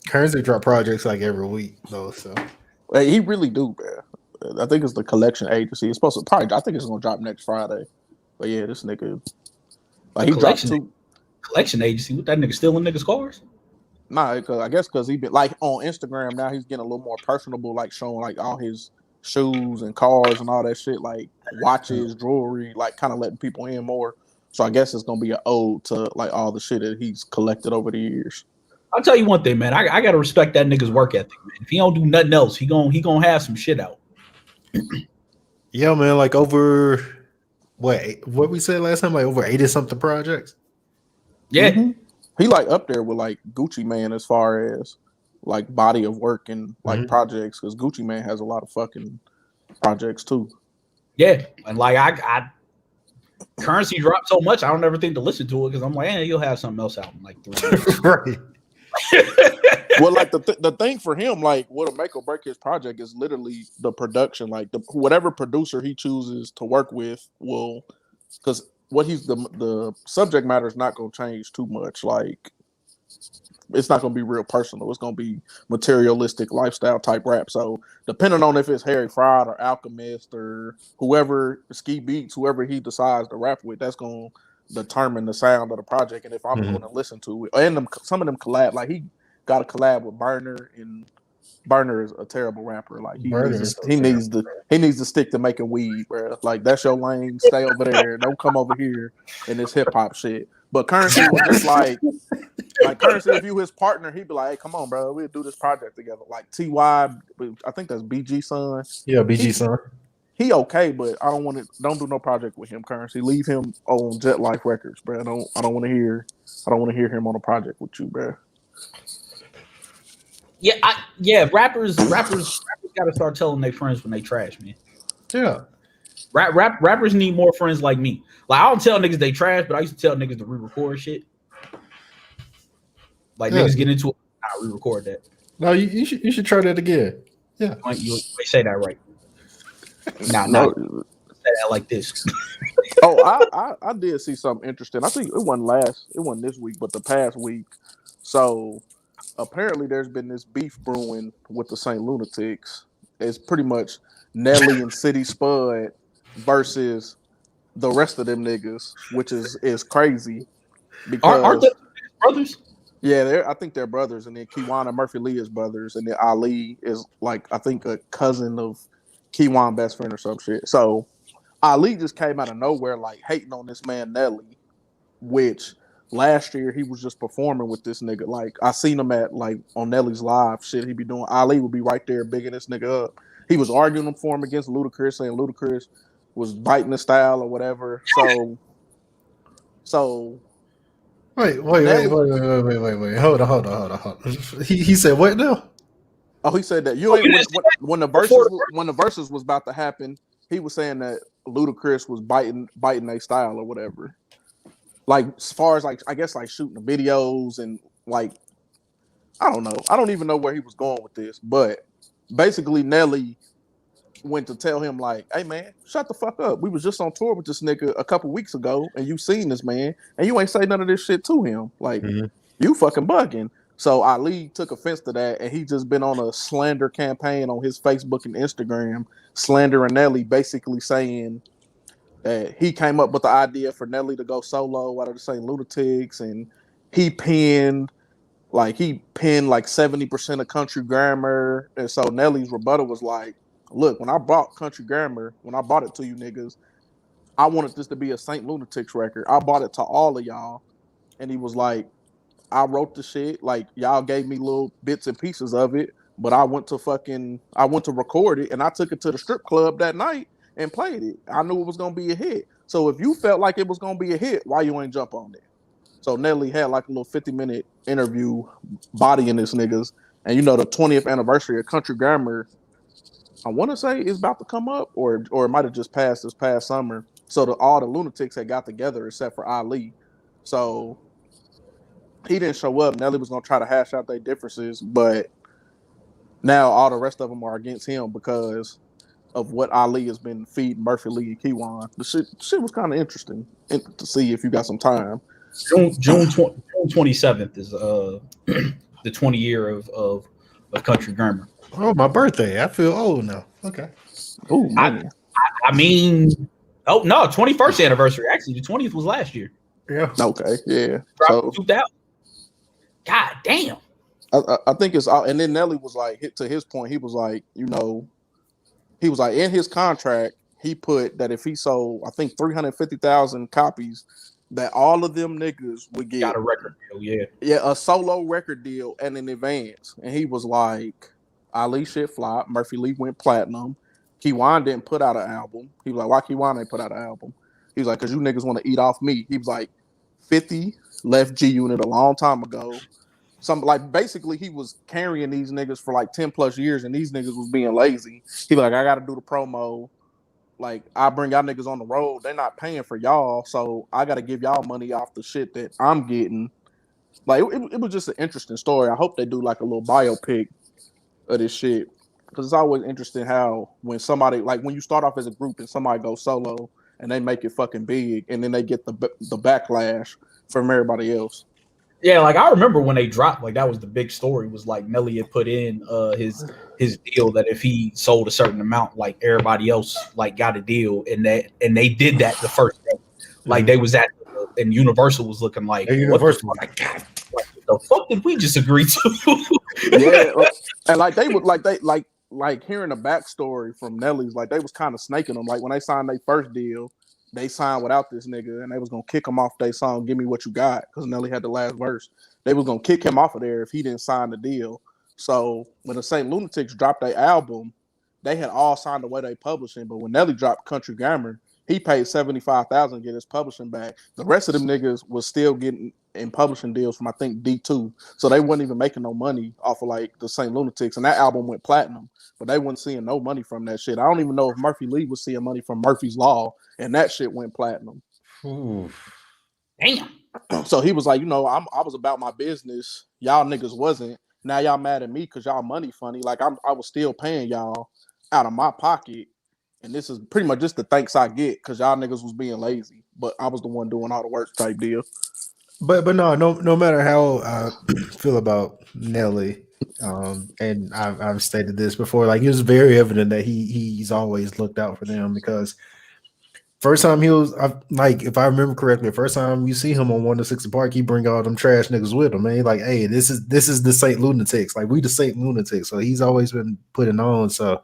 Currency drop projects like every week though. So he really do, man. I think it's the collection agency. It's supposed to I think it's gonna drop next Friday. But yeah, this nigga, like he dropped collection agency. What that nigga stealing niggas' cars? Nah, I guess because he been like on Instagram now. He's getting a little more personable, like showing like all his shoes and cars and all that shit, like watches, jewelry, like kind of letting people in more. So I guess it's gonna be an ode to like all the shit that he's collected over the years. I'll tell you one thing, man. I gotta respect that nigga's work ethic, man. If he don't do nothing else, he gonna have some shit out. Yeah, man. Like over what we said last time, like over 80-something projects. Yeah, he like up there with like Gucci Mane as far as like body of work and like projects, because Gucci Mane has a lot of fucking projects too. Yeah, and like I Currency dropped so much, I don't ever think to listen to it because I'm like, you'll have something else out in like 3 years. Right. Well, like the thing for him, like what'll make or break his project is literally the production. Like whatever producer he chooses to work with will, because what he's the subject matter is not going to change too much. Like it's not going to be real personal. It's going to be materialistic lifestyle type rap. So depending on if it's Harry Fraud or Alchemist or whoever, Ski Beats, whoever he decides to rap with, that's going to determine the sound of the project and if I'm going to listen to it. And some of them collab, like he got a collab with Burner, and Burner is a terrible rapper. Like he needs to stick to making weed, bro. Like that's your lane. Stay over there. Don't come over here in this hip hop shit. But Currency was just like Currency, if you his partner, he'd be like, hey, come on, bro, we'll do this project together. Like T.Y., I think that's BG Son. Yeah, BG Son. He okay, but don't do no project with him, Currency. Leave him on Jet Life Records, bro. I don't want to hear him on a project with you, bro. Rappers got to start telling their friends when they trash, man. Yeah. Rappers need more friends like me. Like I don't tell niggas they trash, but I used to tell niggas to re-record shit. Like niggas get into it, I re-record that. No, you should try that again. Yeah, you say that right. No, say that like this. I did see something interesting. I think it wasn't this week, but the past week. So apparently, there's been this beef brewing with the St. Lunatics, It's pretty much Nelly and City Spud versus the rest of them niggas, which is crazy Aren't because they brothers? yeah, I think they're brothers, and then Kiwan and Murphy Lee is brothers, and then Ali is like I think a cousin of Kiwan best friend or some shit. So Ali just came out of nowhere like hating on this man Nelly, which last year he was just performing with this nigga. Like I seen him at like on Nelly's live shit he be doing. Ali would be right there bigging this nigga up. He was arguing for him against Ludacris, saying Ludacris was biting the style or whatever. So Wait. Nelly. Hold on. He said what now? Oh, he said that you ain't when the verses was about to happen. He was saying that Ludacris was biting their style or whatever. Like as far as like I guess like shooting the videos and like I don't know. I don't even know where he was going with this, but basically Nelly went to tell him like, "Hey man, shut the fuck up. We was just on tour with this nigga a couple weeks ago, and you seen this man, and you ain't say none of this shit to him. Like you fucking bugging." So Ali took offense to that, and he just been on a slander campaign on his Facebook and Instagram, slandering Nelly, basically saying that he came up with the idea for Nelly to go solo out of the St. Lunatics, and he pinned like 70% of Country Grammar. And so Nelly's rebuttal was like, look, when I bought Country Grammar, when I bought it to you niggas, I wanted this to be a St. Lunatics record. I bought it to all of y'all. And he was like, I wrote the shit, like y'all gave me little bits and pieces of it, but I went to record it, and I took it to the strip club that night and played it. I knew it was gonna be a hit. So if you felt like it was gonna be a hit, why you ain't jump on it? So Nelly had like a little 50-minute interview bodying this niggas. And you know the 20th anniversary of Country Grammar, I want to say is about to come up, or it might have just passed this past summer. So all the Lunatics had got together except for Ali. So he didn't show up. Nelly was gonna try to hash out their differences, but now all the rest of them are against him because of what Ali has been feeding Murphy Lee and Kiwan. The shit was kind of interesting to see if you got some time. June 27th is the 20 year of Country Grammar. Oh, my birthday. I feel old now. Okay. Oh man. I mean, oh no, 21st anniversary. Actually, the 20th was last year. Yeah. Okay. Yeah. So 2000. God damn. I think it's and then Nelly was like, to his point, he was like, you know, he was like in his contract, he put that if he sold, I think 350,000 copies, that all of them niggas would get got a record deal, yeah, a solo record deal and an advance. And he was like, Ali shit flopped, Murphy Lee went platinum, Kiwan didn't put out an album. He was like, why Kiwan ain't put out an album? He was like, because you niggas want to eat off me. He was like, 50 left G Unit a long time ago. Basically he was carrying these niggas for like 10 plus years, and these niggas was being lazy. He was like, I gotta do the promo. Like, I bring y'all niggas on the road. They're not paying for y'all, so I gotta give y'all money off the shit that I'm getting. Like, it was just an interesting story. I hope they do like a little biopic of this shit, because it's always interesting how when somebody, like when you start off as a group and somebody goes solo and they make it fucking big, and then they get the backlash from everybody else. Yeah, like I remember when they dropped, like that was the big story. Was like Nelly had put in his deal that if he sold a certain amount, like everybody else like got a deal, and they did that the first day. Like they was at, and Universal was looking like Universal was like, God, what the fuck did we just agree to? Yeah, and like they would like hearing the backstory from Nelly's, like they was kind of snaking them. Like when they signed their first deal, they signed without this nigga, and they was gonna kick him off their song "Give Me What You Got" because Nelly had the last verse. They was gonna kick him off of there if he didn't sign the deal. So when the St. Lunatics dropped their album, they had all signed away their publishing. But when Nelly dropped Country Grammar, he paid $75,000 to get his publishing back. The rest of them niggas was still getting in publishing deals from I think D2, so they wasn't even making no money off of like the St. Lunatics, and that album went platinum. But they wasn't seeing no money from that shit. I don't even know if Murphy Lee was seeing money from Murphy's Law, and that shit went platinum. ooh. Damn. So he was like, you know, I was about my business. Y'all niggas wasn't. Now y'all mad at me because y'all money funny. Like I was still paying y'all out of my pocket, and this is pretty much just the thanks I get because y'all niggas was being lazy, but I was the one doing all the work type deal. But no matter how I feel about Nelly, And I've stated this before. Like, it was very evident that he's always looked out for them because first time he was like, if I remember correctly, first time you see him on 106 Park, he bring all them trash niggas with him, man. He like, hey, this is the Saint Lunatics. Like, we the Saint Lunatics. So he's always been putting on. So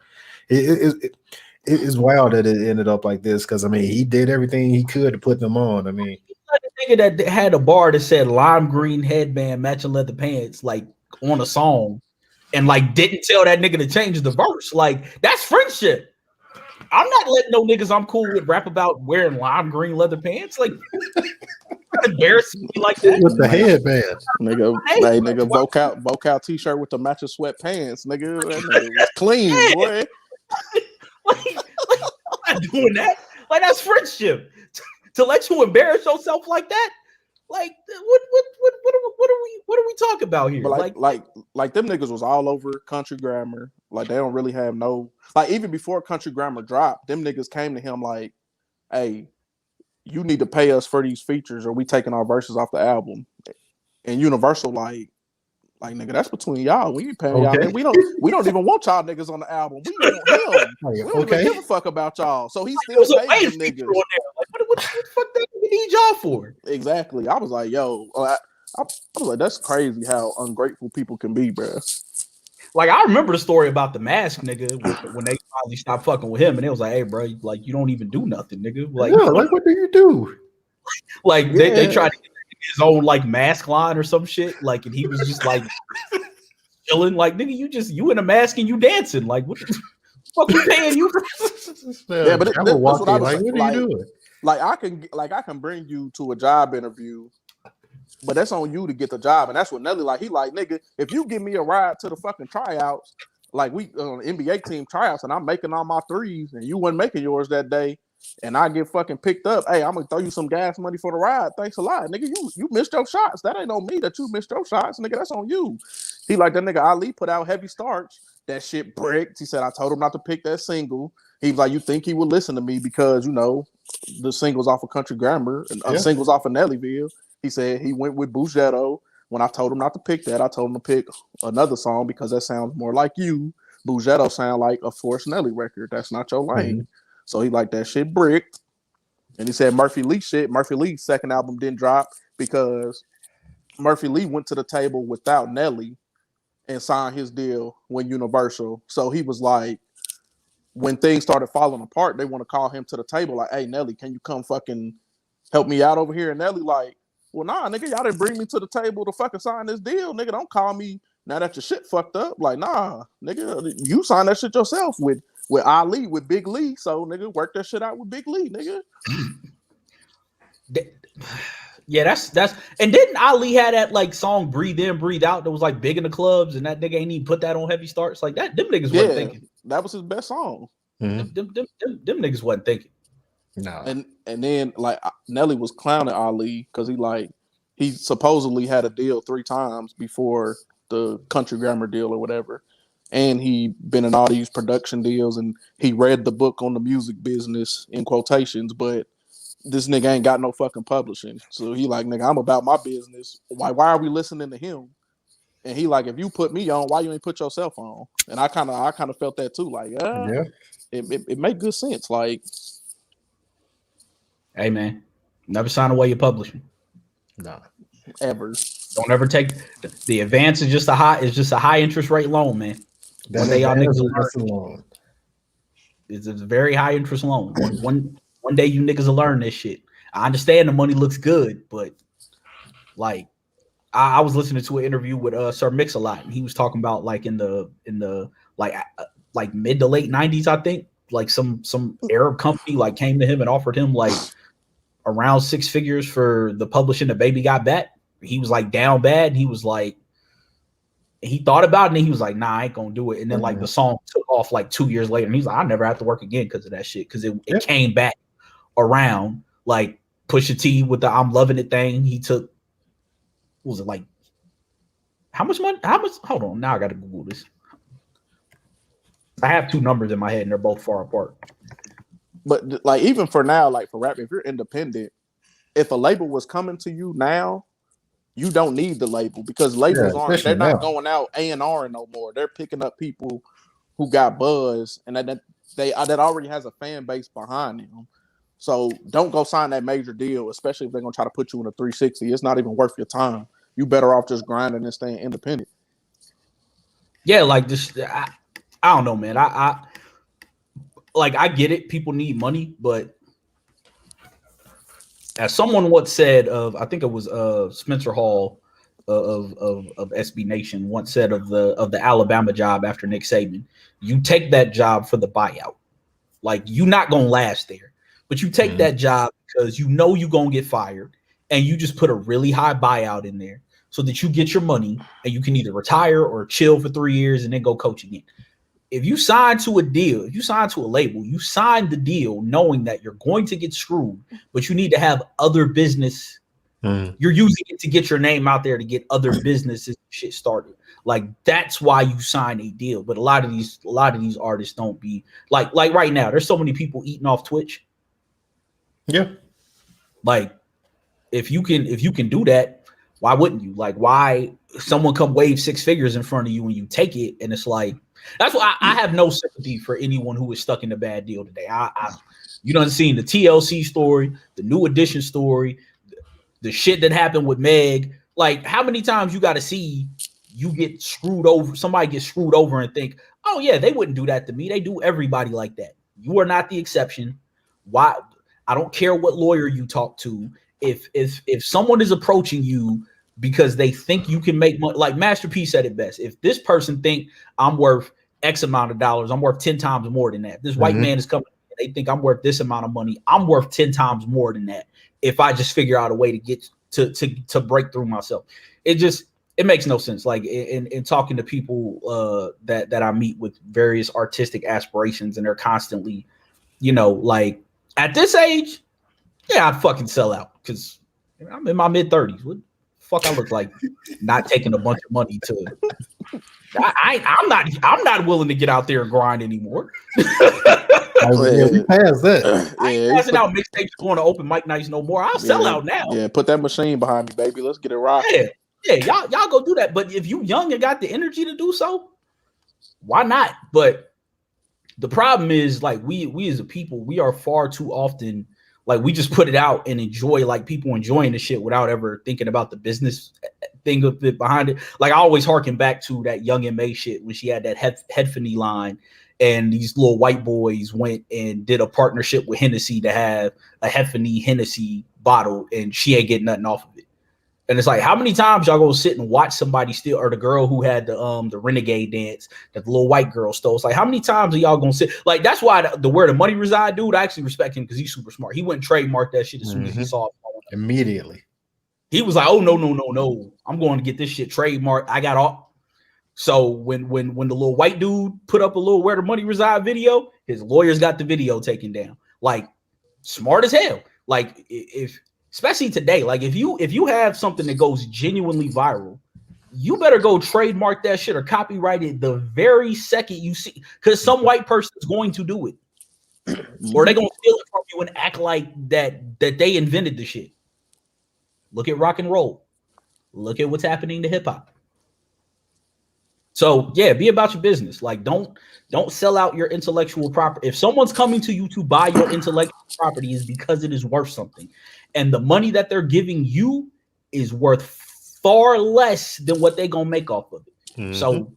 it is wild that it ended up like this because I mean he did everything he could to put them on. I mean, like a nigga that had a bar that said lime green headband, matching leather pants, like on a song, and like didn't tell that nigga to change the verse. Like, that's friendship. I'm not letting no niggas I'm cool with rap about wearing lime green leather pants. Like, embarrassing me like that. With the headband. Nigga, hey, nigga, vocal t-shirt with the matching sweatpants, nigga. That nigga was clean, boy. I'm not doing that. Like, that's friendship. To let you embarrass yourself like that. Like, what are we talking about here? But like them niggas was all over Country Grammar. Like, they don't really have no, like, even before Country Grammar dropped, them niggas came to him like, hey, you need to pay us for these features or we taking our verses off the album. And Universal like nigga, that's between y'all. We ain't paying y'all. Man. We don't even want y'all niggas on the album. We want him. We don't even give a fuck about y'all. So he's still paying them niggas. Like, what the fuck they need y'all for? Exactly. I was like, yo, I was like, that's crazy how ungrateful people can be, bro. Like, I remember the story about the Mask nigga when they finally stopped fucking with him, and it was like, hey, bro, like, you don't even do nothing, nigga. Like, yeah, like, what do you do? Like, they tried to get his own like mask line or some shit, like, and he was just like chilling, like, nigga, you in a mask and you dancing, like, what the fuck we paying you for? Yeah, but that's what I was like, what are you doing? Like, I can bring you to a job interview, but that's on you to get the job, and that's what Nelly like. He like, nigga, if you give me a ride to the fucking tryouts, like we on NBA team tryouts, and I'm making all my threes, and you wasn't making yours that day, and I get fucking picked up, hey, I'm gonna throw you some gas money for the ride. Thanks a lot, nigga. You missed your shots. That ain't on me that you missed your shots, nigga. That's on you. He like, that nigga Ali put out Heavy Starch. That shit bricked. He said, I told him not to pick that single. He was like, you think he would listen to me because, you know, the singles off of Country Grammar and singles off of Nellyville. He said he went with Bugetto. When I told him not to pick that, I told him to pick another song because that sounds more like you. Bugetto sound like a Force Nelly record. That's not your lane. Mm-hmm. So he like, that shit bricked. And he said Murphy Lee shit. Murphy Lee's second album didn't drop because Murphy Lee went to the table without Nelly and signed his deal with Universal. So he was like, when things started falling apart, they want to call him to the table like, hey, Nelly, can you come fucking help me out over here? And Nelly like, well, nah, nigga, y'all didn't bring me to the table to fucking sign this deal. Nigga, don't call me now that your shit fucked up. Like, nah, nigga, you signed that shit yourself with Ali, with Big Lee. So, nigga, work that shit out with Big Lee, nigga. Yeah, that's and didn't Ali had that like song Breathe In, Breathe Out that was like big in the clubs, and that nigga ain't even put that on Heavy Starts like that. Them niggas wasn't thinking. That was his best song. Mm-hmm. Them niggas wasn't thinking. No. And then like Nelly was clowning Ali because he supposedly had a deal 3 times before the Country Grammar deal or whatever. And he been in all these production deals and he read the book on the music business in quotations, but this nigga ain't got no fucking publishing. So he like, nigga, I'm about my business. Why are we listening to him? And he like, if you put me on, why you ain't put yourself on? And I kind of felt that too. Like, yeah, it made good sense. Like, hey man, never sign away your publishing. Nah, ever. Don't ever take the advance. Is just a high interest rate loan, man. One day y'all niggas will learn. It's a very high interest loan. One day you niggas will learn this shit. I understand the money looks good, but like I was listening to an interview with Sir Mix-a-Lot, and he was talking about like in the like mid to late 90s, I think, like some Arab company like came to him and offered him like around 6 figures for the publishing of Baby Got Back. He was like down bad, and he was like, he thought about it, and he was like, nah, I ain't gonna do it. And then like the song took off like 2 years later, and he's like, I never have to work again because of that shit, because it came back around. Like Pusha T with the I'm Loving It thing, he took, what was it, like how much money? Hold on, now I gotta Google this. I have 2 numbers in my head and they're both far apart. But like even for now, like for rap, if you're independent, if a label was coming to you now you don't need the label because labels aren't. They're especially not now. going out A&R no more. They're picking up people who got buzz and that already has a fan base behind them. So don't go sign that major deal, especially if they're gonna try to put you in a 360. It's not even worth your time. You better off just grinding and staying independent. Yeah, like this. I don't know, man. I get it. People need money, but as someone once said I think it was Spencer Hall of SB Nation once said of the Alabama job after Nick Saban, you take that job for the buyout. Like, you're not gonna last there, but you take that job because you know you're gonna get fired, and you just put a really high buyout in there so that you get your money and you can either retire or chill for 3 years and then go coach again. If you sign to a deal, if you sign to a label, you sign the deal knowing that you're going to get screwed, but you need to have other business. You're using it to get your name out there to get other businesses shit started. Like, that's why you sign a deal. But a lot of these artists don't be like right now. There's so many people eating off Twitch. Yeah. Like, if you can do that, why wouldn't you? Like, why someone come wave 6 figures in front of you and you take it, and it's like, that's why I have no sympathy for anyone who is stuck in a bad deal today. You done seen the TLC story, the New Edition story, the shit that happened with Meg. Like, how many times you got to see you get screwed over, somebody gets screwed over and think, oh yeah, they wouldn't do that to me. They do everybody like that. You are not the exception. Why? I don't care what lawyer you talk to. If someone is approaching you because they think you can make money, like Master P said it best. If this person think I'm worth X amount of dollars, I'm worth 10 times more than that. This white man is coming, they think I'm worth this amount of money. I'm worth 10 times more than that. If I just figure out a way to get to break through myself, it makes no sense. Like, in talking to people that I meet with various artistic aspirations, and they're constantly, like, at this age, yeah, I'd fucking sell out because I'm in my mid-30s. What the fuck I look like not taking a bunch of money to? I'm not willing to get out there and grind anymore. We passed that. I ain't passing out mixtapes going to open mic nights no more. I'll sell out now. Yeah, put that machine behind me, baby. Let's get it rocking. Yeah, y'all go do that. But if you young and got the energy to do so, why not? But the problem is, like, we as a people, we are far too often, like, we just put it out and enjoy, like, people enjoying the shit without ever thinking about the business thing of it behind it. Like, I always harken back to that Young M.A. shit when she had that Headphony line, and these little white boys went and did a partnership with Hennessy to have a Headphony Hennessy bottle, and she ain't getting nothing off of it. And it's like, how many times y'all gonna sit and watch somebody steal, or the girl who had the renegade dance that the little white girl stole? It's like, how many times are y'all gonna sit? Like, that's why the where the money reside dude, I actually respect him because he's super smart. He went and trademarked that shit as soon as he saw it. Immediately. He was like, oh no. I'm going to get this shit trademarked. I got all. So when the little white dude put up a little where the money reside video, his lawyers got the video taken down. Like, smart as hell. Like, if especially today, like, if you have something that goes genuinely viral, you better go trademark that shit or copyright it the very second you see, because some white person is going to do it, or they're gonna steal it from you and act like that they invented the shit. Look at rock and roll. Look at what's happening to hip hop. So yeah, be about your business. Like, don't sell out your intellectual property. If someone's coming to you to buy your intellectual property, is because it is worth something, and the money that they're giving you is worth far less than what they're gonna make off of it. So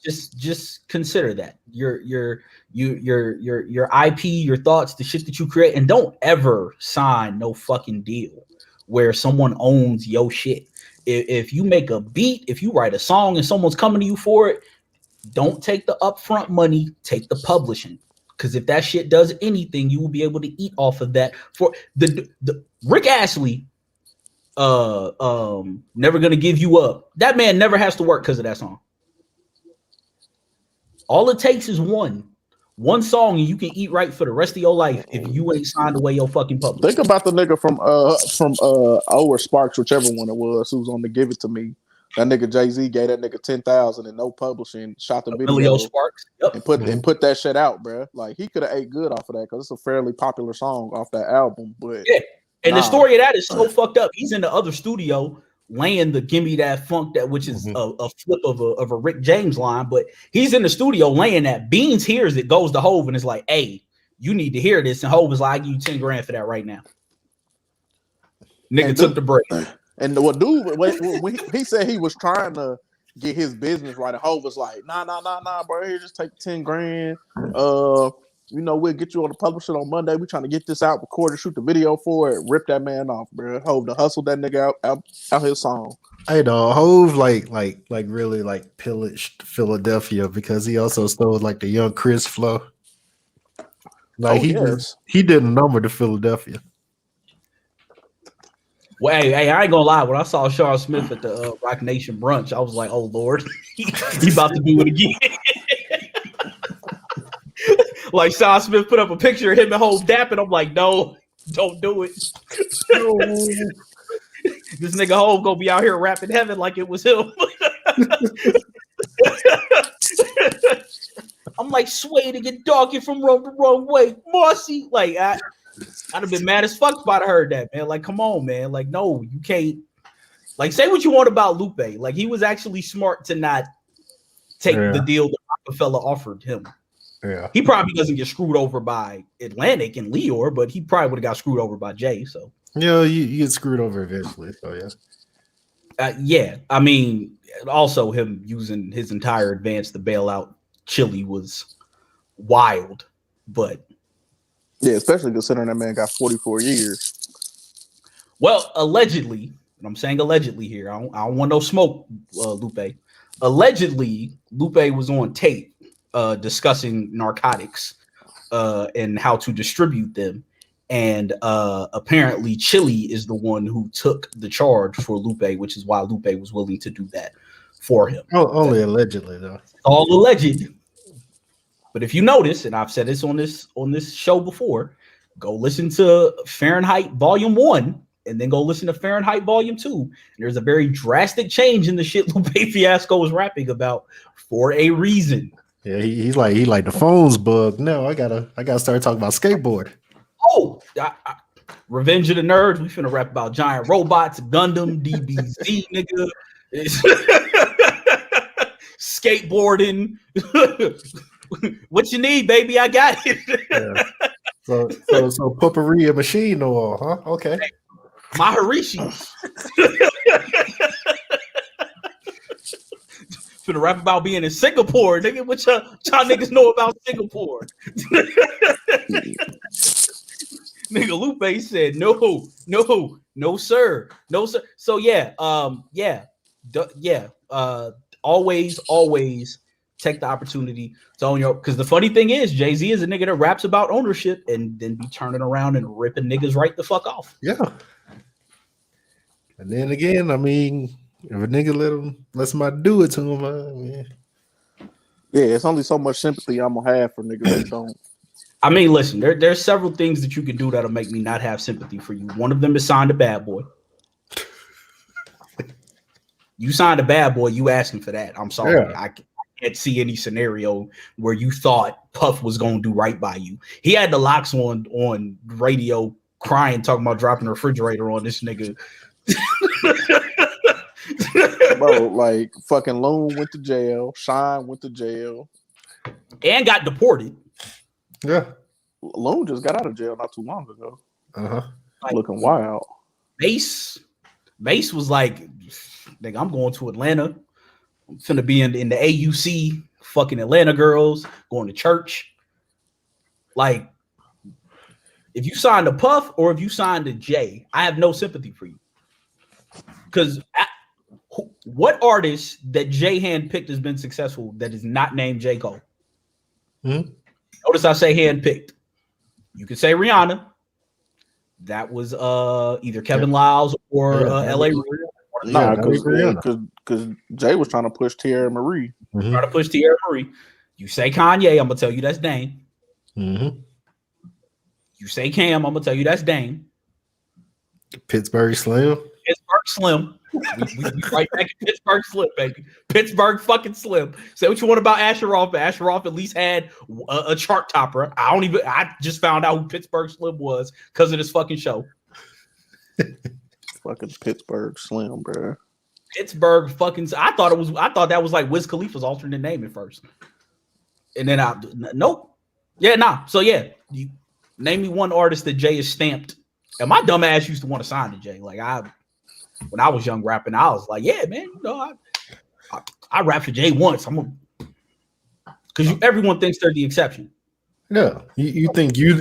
just consider that your IP, your thoughts, the shit that you create, and don't ever sign no fucking deal where someone owns your shit. If you make a beat, if you write a song and someone's coming to you for it, don't take the upfront money, take the publishing. Because if that shit does anything, you will be able to eat off of that. For the Rick Astley, Never Gonna Give You Up. That man never has to work because of that song. All it takes is one song, and you can eat right for the rest of your life if you ain't signed away your fucking publisher. Think about the nigga from or Sparks, whichever one it was, who was on the Give It To Me. That nigga Jay-Z gave that nigga $10,000 and no publishing, shot the video, Emilio Sparks, and put that shit out, bro. Like, he could have ate good off of that because it's a fairly popular song off that album. But yeah, and the story of that is so fucked up. He's in the other studio laying the "Give Me That Funk," that which is a flip of a Rick James line, but he's in the studio laying that. Beans hears it, goes to Hove, and is like, "Hey, you need to hear this." And Hove is like, "I give you 10 grand for that right now." Nigga took the break. And what dude, when he said he was trying to get his business right, and Hove was like, nah, bro, here, just take 10 grand. We'll get you on the publisher on Monday. We trying to get this out, record and shoot the video for it. Rip that man off, bro. Hove to hustle that nigga out his song. Hey, dog, Hove like really like pillaged Philadelphia because he also stole like the Young Chris flow. Like he did a number to Philadelphia. Well, hey, I ain't gonna lie. When I saw Sean Smith at the Rock Nation brunch, I was like, "Oh Lord, he about to do it again." Like Sean Smith put up a picture of him and Hove dapping. I'm like, "No, don't do it." No. This nigga Hove gonna be out here rapping heaven like it was him. I'm like, "Sway to get doggy from the wrong way, Marcy." Like I'd have been mad as fuck if I'd heard that, man. Like, come on, man. Like, no, you can't. Like, say what you want about Lupe. Like, he was actually smart to not take the deal that Rockefeller offered him. Yeah. He probably doesn't get screwed over by Atlantic and Leor, but he probably would have got screwed over by Jay. So yeah, you get screwed over eventually. So yeah. I mean, also him using his entire advance to bail out Chili was wild, but yeah, especially considering that man got 44 years. Well, allegedly, and I'm saying allegedly here. I don't want no smoke, Lupe. Allegedly, Lupe was on tape discussing narcotics and how to distribute them. And apparently Chili is the one who took the charge for Lupe, which is why Lupe was willing to do that for him. Oh, only allegedly, though. All alleged. But if you notice, and I've said this on this show before, go listen to Fahrenheit Volume 1 and then go listen to Fahrenheit Volume 2. And there's a very drastic change in the shit Lupe Fiasco is rapping about for a reason. Yeah, he like the phone's bugged. No, I gotta start talking about skateboard. Oh, Revenge of the Nerds. We finna rap about giant robots, Gundam, DBZ, nigga. Skateboarding. What you need, baby? I got it. Yeah. So potpourri and machine oil, huh? Okay. Maharishi. Finna rap about being in Singapore, nigga. What y'all niggas know about Singapore? Nigga Lupe said no, sir. So always take the opportunity to own your. Because the funny thing is, Jay-Z is a nigga that raps about ownership and then be turning around and ripping niggas right the fuck off. Yeah. And then again, I mean, if a nigga let somebody do it to him, yeah, it's only so much sympathy I'm gonna have for niggas that don't. I mean, listen, there's several things that you can do that'll make me not have sympathy for you. One of them is sign a bad boy. You signed a bad boy, you asking for that. I'm sorry. Yeah. I can't see any scenario where you thought Puff was going to do right by you. He had the locks on radio crying, talking about dropping the refrigerator on this nigga. Bro, like fucking Loon went to jail. Shine went to jail. And got deported. Yeah. Loon just got out of jail not too long ago. Uh-huh. Looking wild. Mace was like, nigga, I'm going to Atlanta. I'm finna be in the AUC, fucking Atlanta girls, going to church. Like, if you signed a Puff or if you signed a J, I have no sympathy for you. Because what artist that Jay handpicked has been successful that is not named J. Cole? Notice I say handpicked. You could say Rihanna. That was either Kevin Lyles or LA. Nah, because Jay was trying to push Tierra Marie. Trying to push Tierra Marie. You say Kanye, I'm gonna tell you that's Dame. Mm-hmm. You say Cam, I'm gonna tell you that's Dame. Pittsburgh Slim. We right back at Pittsburgh Slim, baby. Pittsburgh fucking Slim. Say what you want about Asheroff, but Asheroff at least had a chart topper. I just found out who Pittsburgh Slim was because of this fucking show. fucking Pittsburgh Slim, bro. Pittsburgh fucking. I thought that was like Wiz Khalifa's alternate name at first, and then nope. Yeah, nah. So yeah, you name me one artist that Jay is stamped. And my dumb ass used to want to sign to Jay. Like when I was young rapping, I was like, yeah, man, you know, I rapped for Jay once. Because everyone thinks they're the exception. Yeah, you think you're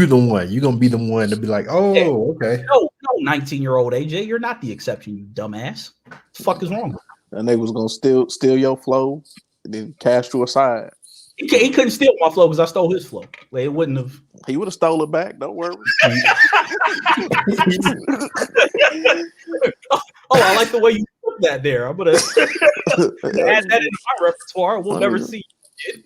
the one. You're gonna be the one to be like, oh, yeah. Okay. No, 19-year-old AJ, you're not the exception, you dumbass. What the fuck is wrong with you? And they was gonna steal your flow and then cast you aside. He couldn't steal my flow because I stole his flow. Like, it wouldn't have. He would have stole it back. Don't worry. I like the way you put that there. I'm gonna add that into my repertoire. We'll never see.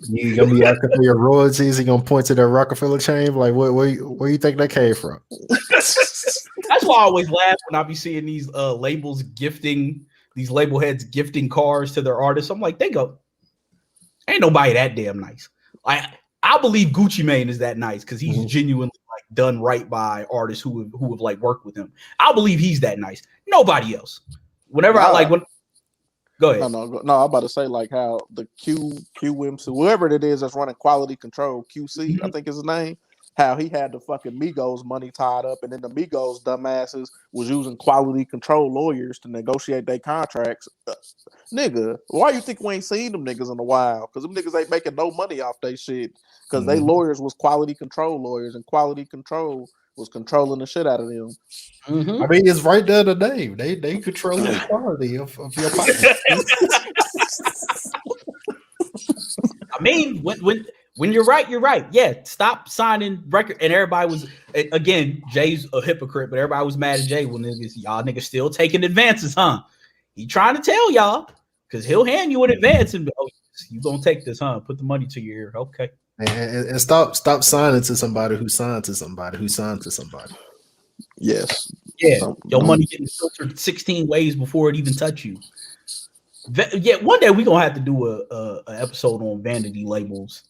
You gonna be asking for your royalties? You gonna point to the Rockefeller chain? Like, where you think that came from? That's why I always laugh when I be seeing these labels gifting these label heads gifting cars to their artists. I'm like, ain't nobody that damn nice. I believe Gucci Mane is that nice because he's genuinely like done right by artists who have like worked with him. I believe he's that nice. Nobody else. Whenever go ahead. No, I'm about to say like how the QMC, whoever it is that's running quality control, QC, I think is his name, how he had the fucking Migos money tied up, and then the Migos dumbasses was using quality control lawyers to negotiate their contracts. Nigga, why you think we ain't seen them niggas in a while? Because them niggas ain't making no money off they shit. Because they lawyers was quality control lawyers, and quality control was controlling the shit out of them. I mean, it's right there in the name. They control the quality of your pocket. I mean, when you're right, you're right. Yeah, stop signing record. And everybody was, again, Jay's a hypocrite, but everybody was mad at Jay when y'all niggas still taking advances, huh? He trying to tell y'all because he'll hand you an advance and you gonna take this, huh? Put the money to your ear, okay? And stop signing to somebody who signed to somebody who signed to somebody. Yes. Yeah, your money getting filtered 16 ways before it even touch you. Yeah, one day we're gonna have to do a episode on vanity labels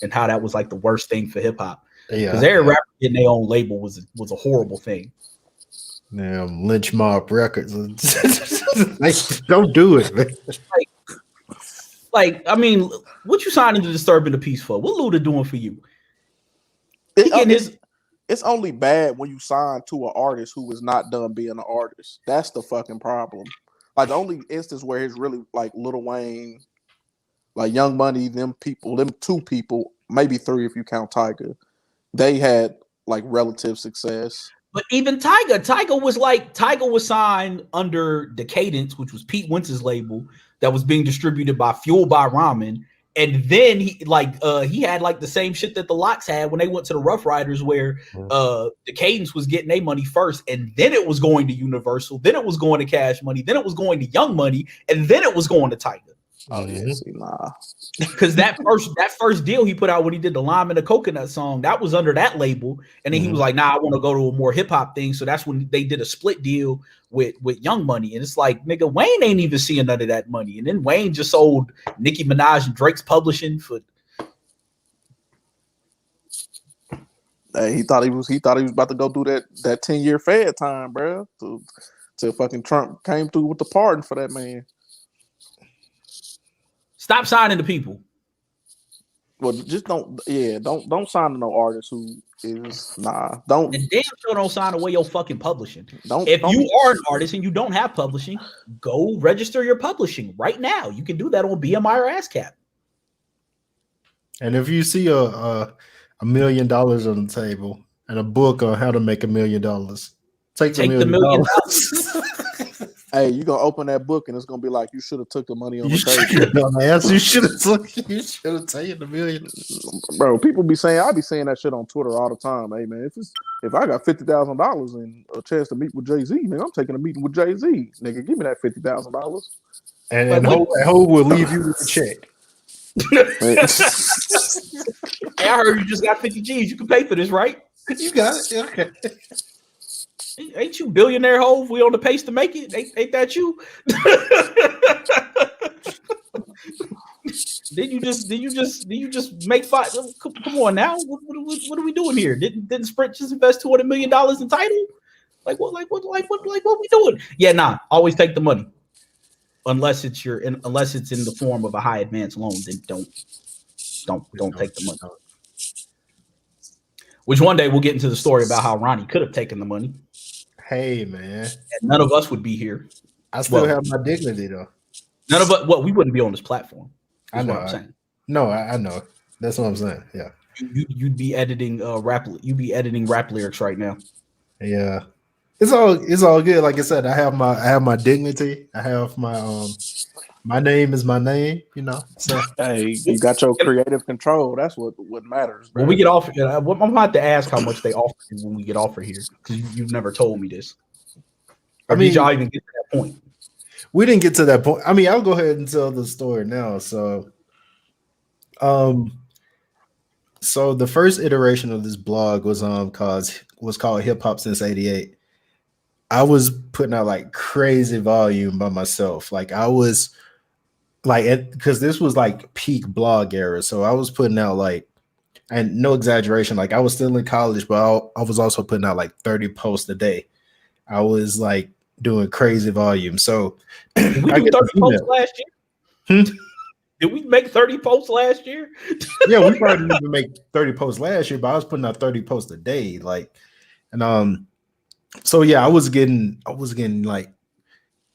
and how that was like the worst thing for hip hop. Yeah, because every rapper getting their own label was a horrible thing. Damn, Lynch Mob Records. Don't do it, man. Like, I mean, what you signing to Disturbing the Peace for? What Luda doing for you? It's only bad when you sign to an artist who is not done being an artist. That's the fucking problem. Like, the only instance where it's really like Lil Wayne, like Young Money, them two people, maybe three if you count Tyga, they had like relative success. But even Tyga was signed under Decadence, which was Pete Wentz's label that was being distributed by Fueled by Ramen. And then he had like the same shit that the Locks had when they went to the Rough Riders, where Decadence was getting their money first, and then it was going to Universal, then it was going to Cash Money, then it was going to Young Money, and then it was going to Tyga. Oh yeah, nah. Because that first deal he put out when he did the Lime and the Coconut song, that was under that label, and then he was like, "Nah, I want to go to a more hip hop thing." So that's when they did a split deal with Young Money, and it's like, nigga, Wayne ain't even seeing none of that money, and then Wayne just sold Nicki Minaj and Drake's publishing for. Hey, he thought he was about to go do that 10-year Fed time, bro. Till fucking Trump came through with the pardon for that man. Stop signing to people. Well, just don't sign to no artist who is don't. And damn sure don't sign away your fucking publishing. If you are an artist and you don't have publishing, go register your publishing right now. You can do that on BMI or ASCAP. And if you see a $1 million on the table and a book on how to make $1 million, take the $1 million. Hey, you gonna open that book and it's gonna be like you should have took the money on the table. You should have taken the $1 million. Bro, people be saying, I be saying that shit on Twitter all the time. Hey man, if I got $50,000 and a chance to meet with Jay-Z, nigga, I'm taking a meeting with Jay-Z. Nigga, give me that $50,000. And Ho will leave you with the check. Hey, I heard you just got 50 G's. You can pay for this, right? You got it. Okay. Ain't you billionaire Hove? We on the pace to make it? Ain't that you? Did you just make five? Come on now. What are we doing here? Didn't Sprint just invest $200 million in Tidal? Like what we doing? Yeah, nah. Always take the money, unless it's unless it's in the form of a high advance loan. Then don't take the money. Which one day we'll get into the story about how Ronnie could have taken the money. Hey man, and none of us would be here. I still have my dignity though. None of us. Well, we wouldn't be on this platform. I know. What I'm saying. No, I know. That's what I'm saying. Yeah. You'd be editing rap. You'd be editing rap lyrics right now. Yeah. It's all good. Like I said, I have my dignity. I have my name is my name, you know. So hey, you got your creative control. That's what matters. Bro. When we get off, I'm about to ask how much they offer when we get offered here because you've never told me this. Or did y'all even get to that point? We didn't get to that point. I mean, I'll go ahead and tell the story now. So, so the first iteration of this blog was called Hip Hop Since '88. I was putting out like crazy volume by myself. Like I was like, because this was like peak blog era. So I was putting out like, and no exaggeration, like I was still in college, but I was also putting out like 30 posts a day. I was like doing crazy volume. So did we do 30 posts last year? Did we make 30 posts last year? Yeah, we probably didn't even make 30 posts last year, but I was putting out 30 posts a day. Like, and so yeah, I was getting like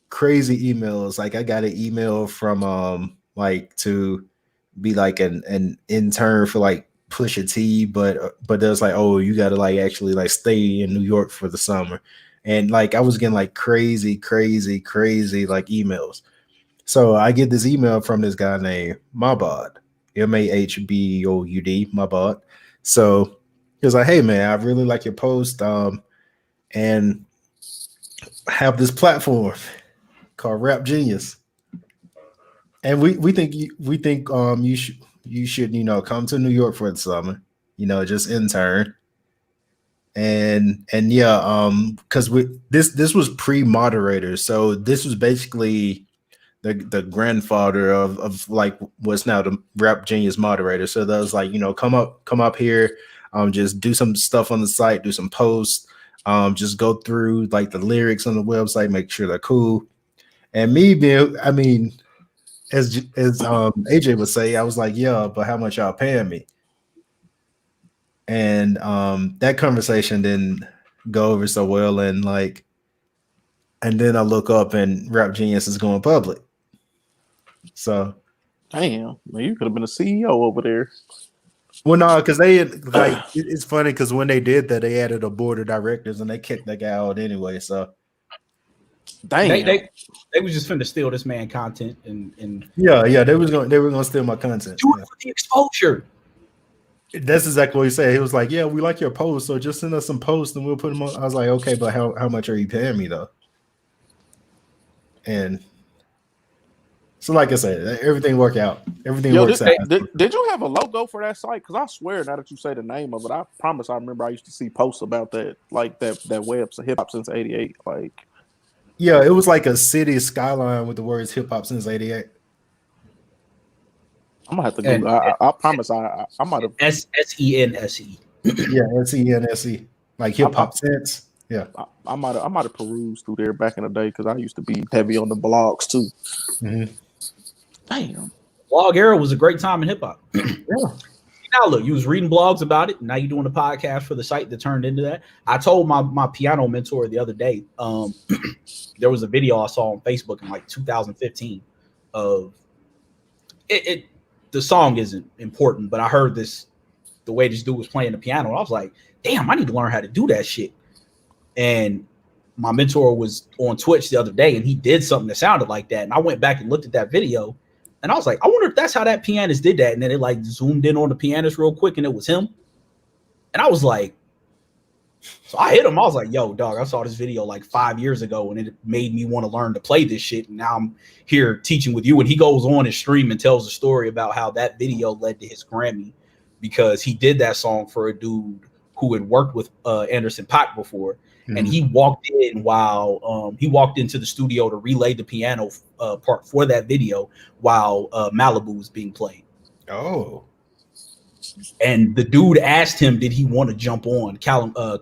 crazy emails. Like I got an email from like to be like an intern for like Pusha T, but there's like, oh, you gotta like actually like stay in New York for the summer. And like I was getting like crazy like emails. So I get this email from this guy named Mabod, Mahboud, Mabod. So he was like, hey man, I really like your post. And have this platform called Rap Genius. And we think you should, you know, come to New York for the summer, you know, just intern. And yeah, because this was pre-moderator, so this was basically the grandfather of like what's now the Rap Genius moderator. So that was like, you know, come up here, just do some stuff on the site, do some posts, just go through like the lyrics on the website, make sure they're cool. And me being, I mean, as AJ would say, I was like, yeah, but how much y'all paying me? And that conversation didn't go over so well. And like, and then I look up and Rap Genius is going public. So, damn, man, you could have been a CEO over there. Well, no, because they like it's funny because when they did that, they added a board of directors and they kicked that guy out anyway. So, damn, they was just finna steal this man content and yeah, they were gonna steal my content. Do it for the exposure. That's exactly what he said. He was like, "Yeah, we like your posts, so just send us some posts and we'll put them on." I was like, "Okay, but how much are you paying me though?" And so, like I said, everything worked out. Everything works out. Did you have a logo for that site? Because I swear, now that you say the name of it, I promise I remember I used to see posts about that, like that website, Hip Hop Since '88. Like, yeah, it was like a city skyline with the words "Hip Hop Since '88." I'm gonna have to do. I promise. I might have SENSE. Yeah, SENSE, like Hip Hop Since. Yeah, I might have perused through there back in the day because I used to be heavy on the blogs too. Mm-hmm. Damn, blog era was a great time in hip hop. Yeah. Now look, you was reading blogs about it. Now you're doing a podcast for the site that turned into that. I told my piano mentor the other day. There was a video I saw on Facebook in like 2015 of it. The song isn't important, but I heard the way this dude was playing the piano. And I was like, damn, I need to learn how to do that shit. And my mentor was on Twitch the other day and he did something that sounded like that. And I went back and looked at that video and I was like, I wonder if that's how that pianist did that. And then it like zoomed in on the pianist real quick and it was him. And I was like, so I hit him. I was like, yo, dog, I saw this video like 5 years ago and it made me want to learn to play this shit. And now I'm here teaching with you. And he goes on his stream and tells a story about how that video led to his Grammy because he did that song for a dude who had worked with Anderson .Paak before. Mm-hmm. And he walked in while he walked into the studio to relay the piano part for that video while Malibu was being played. Oh. And the dude asked him, did he want to jump on Connor,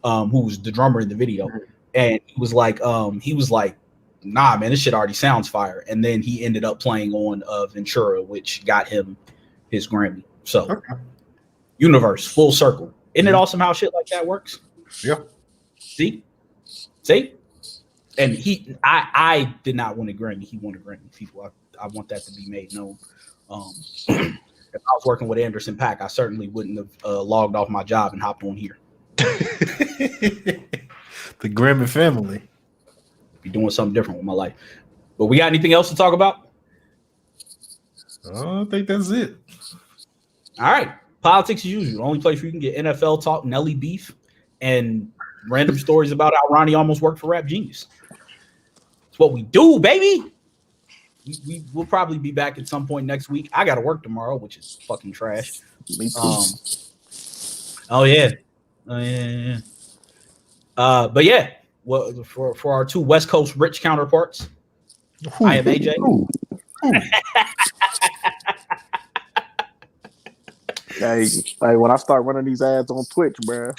who was the drummer in the video, and he was like, nah, man, this shit already sounds fire. And then he ended up playing on Ventura, which got him his Grammy. So, universe, full circle. Isn't it awesome how shit like that works? Yeah. See? And I did not win a Grammy. He won a Grammy. People, I want that to be made known. If I was working with Anderson .Paak, I certainly wouldn't have logged off my job and hopped on here. The Grammy family. Be doing something different with my life. But we got anything else to talk about? I don't think that's it. All right. Politics as usual. The only place where you can get NFL talk, Nelly beef, and random stories about how Ronnie almost worked for Rap Genius. It's what we do, baby. We'll probably be back at some point next week. I got to work tomorrow, which is fucking trash. Me too. Oh yeah. But yeah, well, for our two West Coast rich counterparts, I am AJ. Hey, when I start running these ads on Twitch, bro,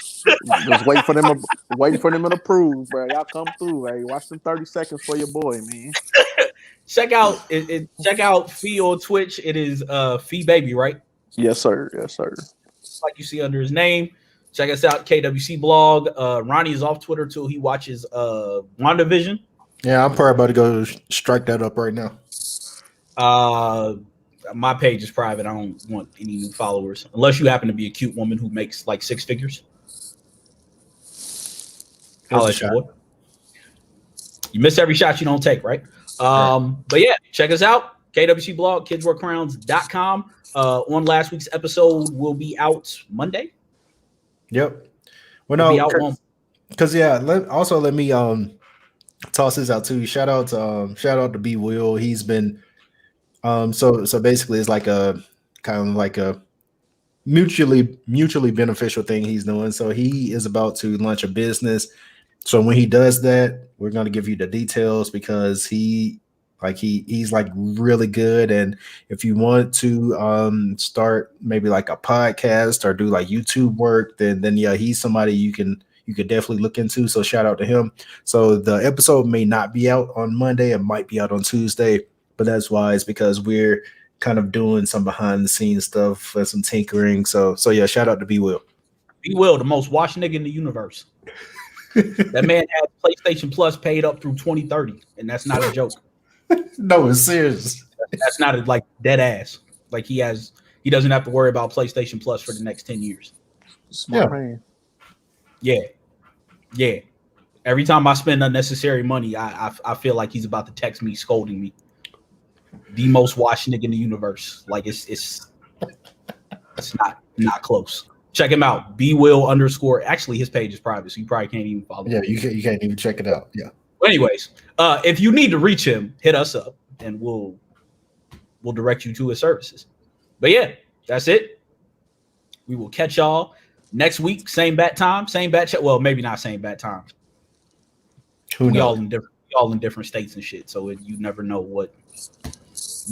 just wait for them to approve, bro. Y'all come through, hey. Watch them 30 seconds for your boy, man. Check out Fee on Twitch. It is Fee Baby, right? Yes, sir. Like you see under his name. Check us out, KWC blog. Ronnie is off Twitter till he watches WandaVision. Yeah, I'm probably about to go strike that up right now. My page is private. I don't want any new followers unless you happen to be a cute woman who makes like 6 figures. I'll let you boy. You miss every shot you don't take, right? But yeah, check us out. KWC blog, kidswearcrowns.com. On last week's episode will be out Monday. Yep. Well, no, because let me toss this out too. Shout out to B Will. He's been so basically it's like a kind of like a mutually beneficial thing he's doing. So he is about to launch a business. So when he does that, we're going to give you the details because he's like really good. And if you want to start maybe like a podcast or do like YouTube work, then yeah, he's somebody you could definitely look into. So shout out to him. So the episode may not be out on Monday. It might be out on Tuesday, but that's why it's because we're kind of doing some behind the scenes stuff and some tinkering. So yeah, shout out to B Will. B Will, the most washed nigga in the universe. That man had PlayStation Plus paid up through 2030, and that's not a joke. No, it's serious. That's not like dead ass. Like he doesn't have to worry about PlayStation Plus for the next 10 years. Smart man. Yeah. Every time I spend unnecessary money, I feel like he's about to text me, scolding me. The most washed nigga in the universe. Like it's not close. Check him out. BWill_. Actually, his page is private, so you probably can't even follow him. Yeah, you can't even check it out. Yeah. But anyways, if you need to reach him, hit us up and we'll direct you to his services. But yeah, that's it. We will catch y'all next week. Same bat time, same bat chat. Well, maybe not same bat time. We all in different states and shit. So you never know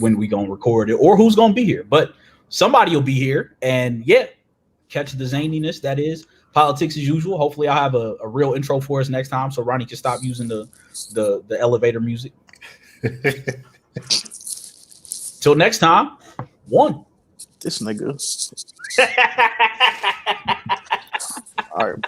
when we gonna record it or who's gonna be here. But somebody will be here, and yeah, catch the zaniness that is politics as usual. Hopefully, I'll have a real intro for us next time, so Ronnie can stop using the elevator music. Till next time, one. This nigga. All right.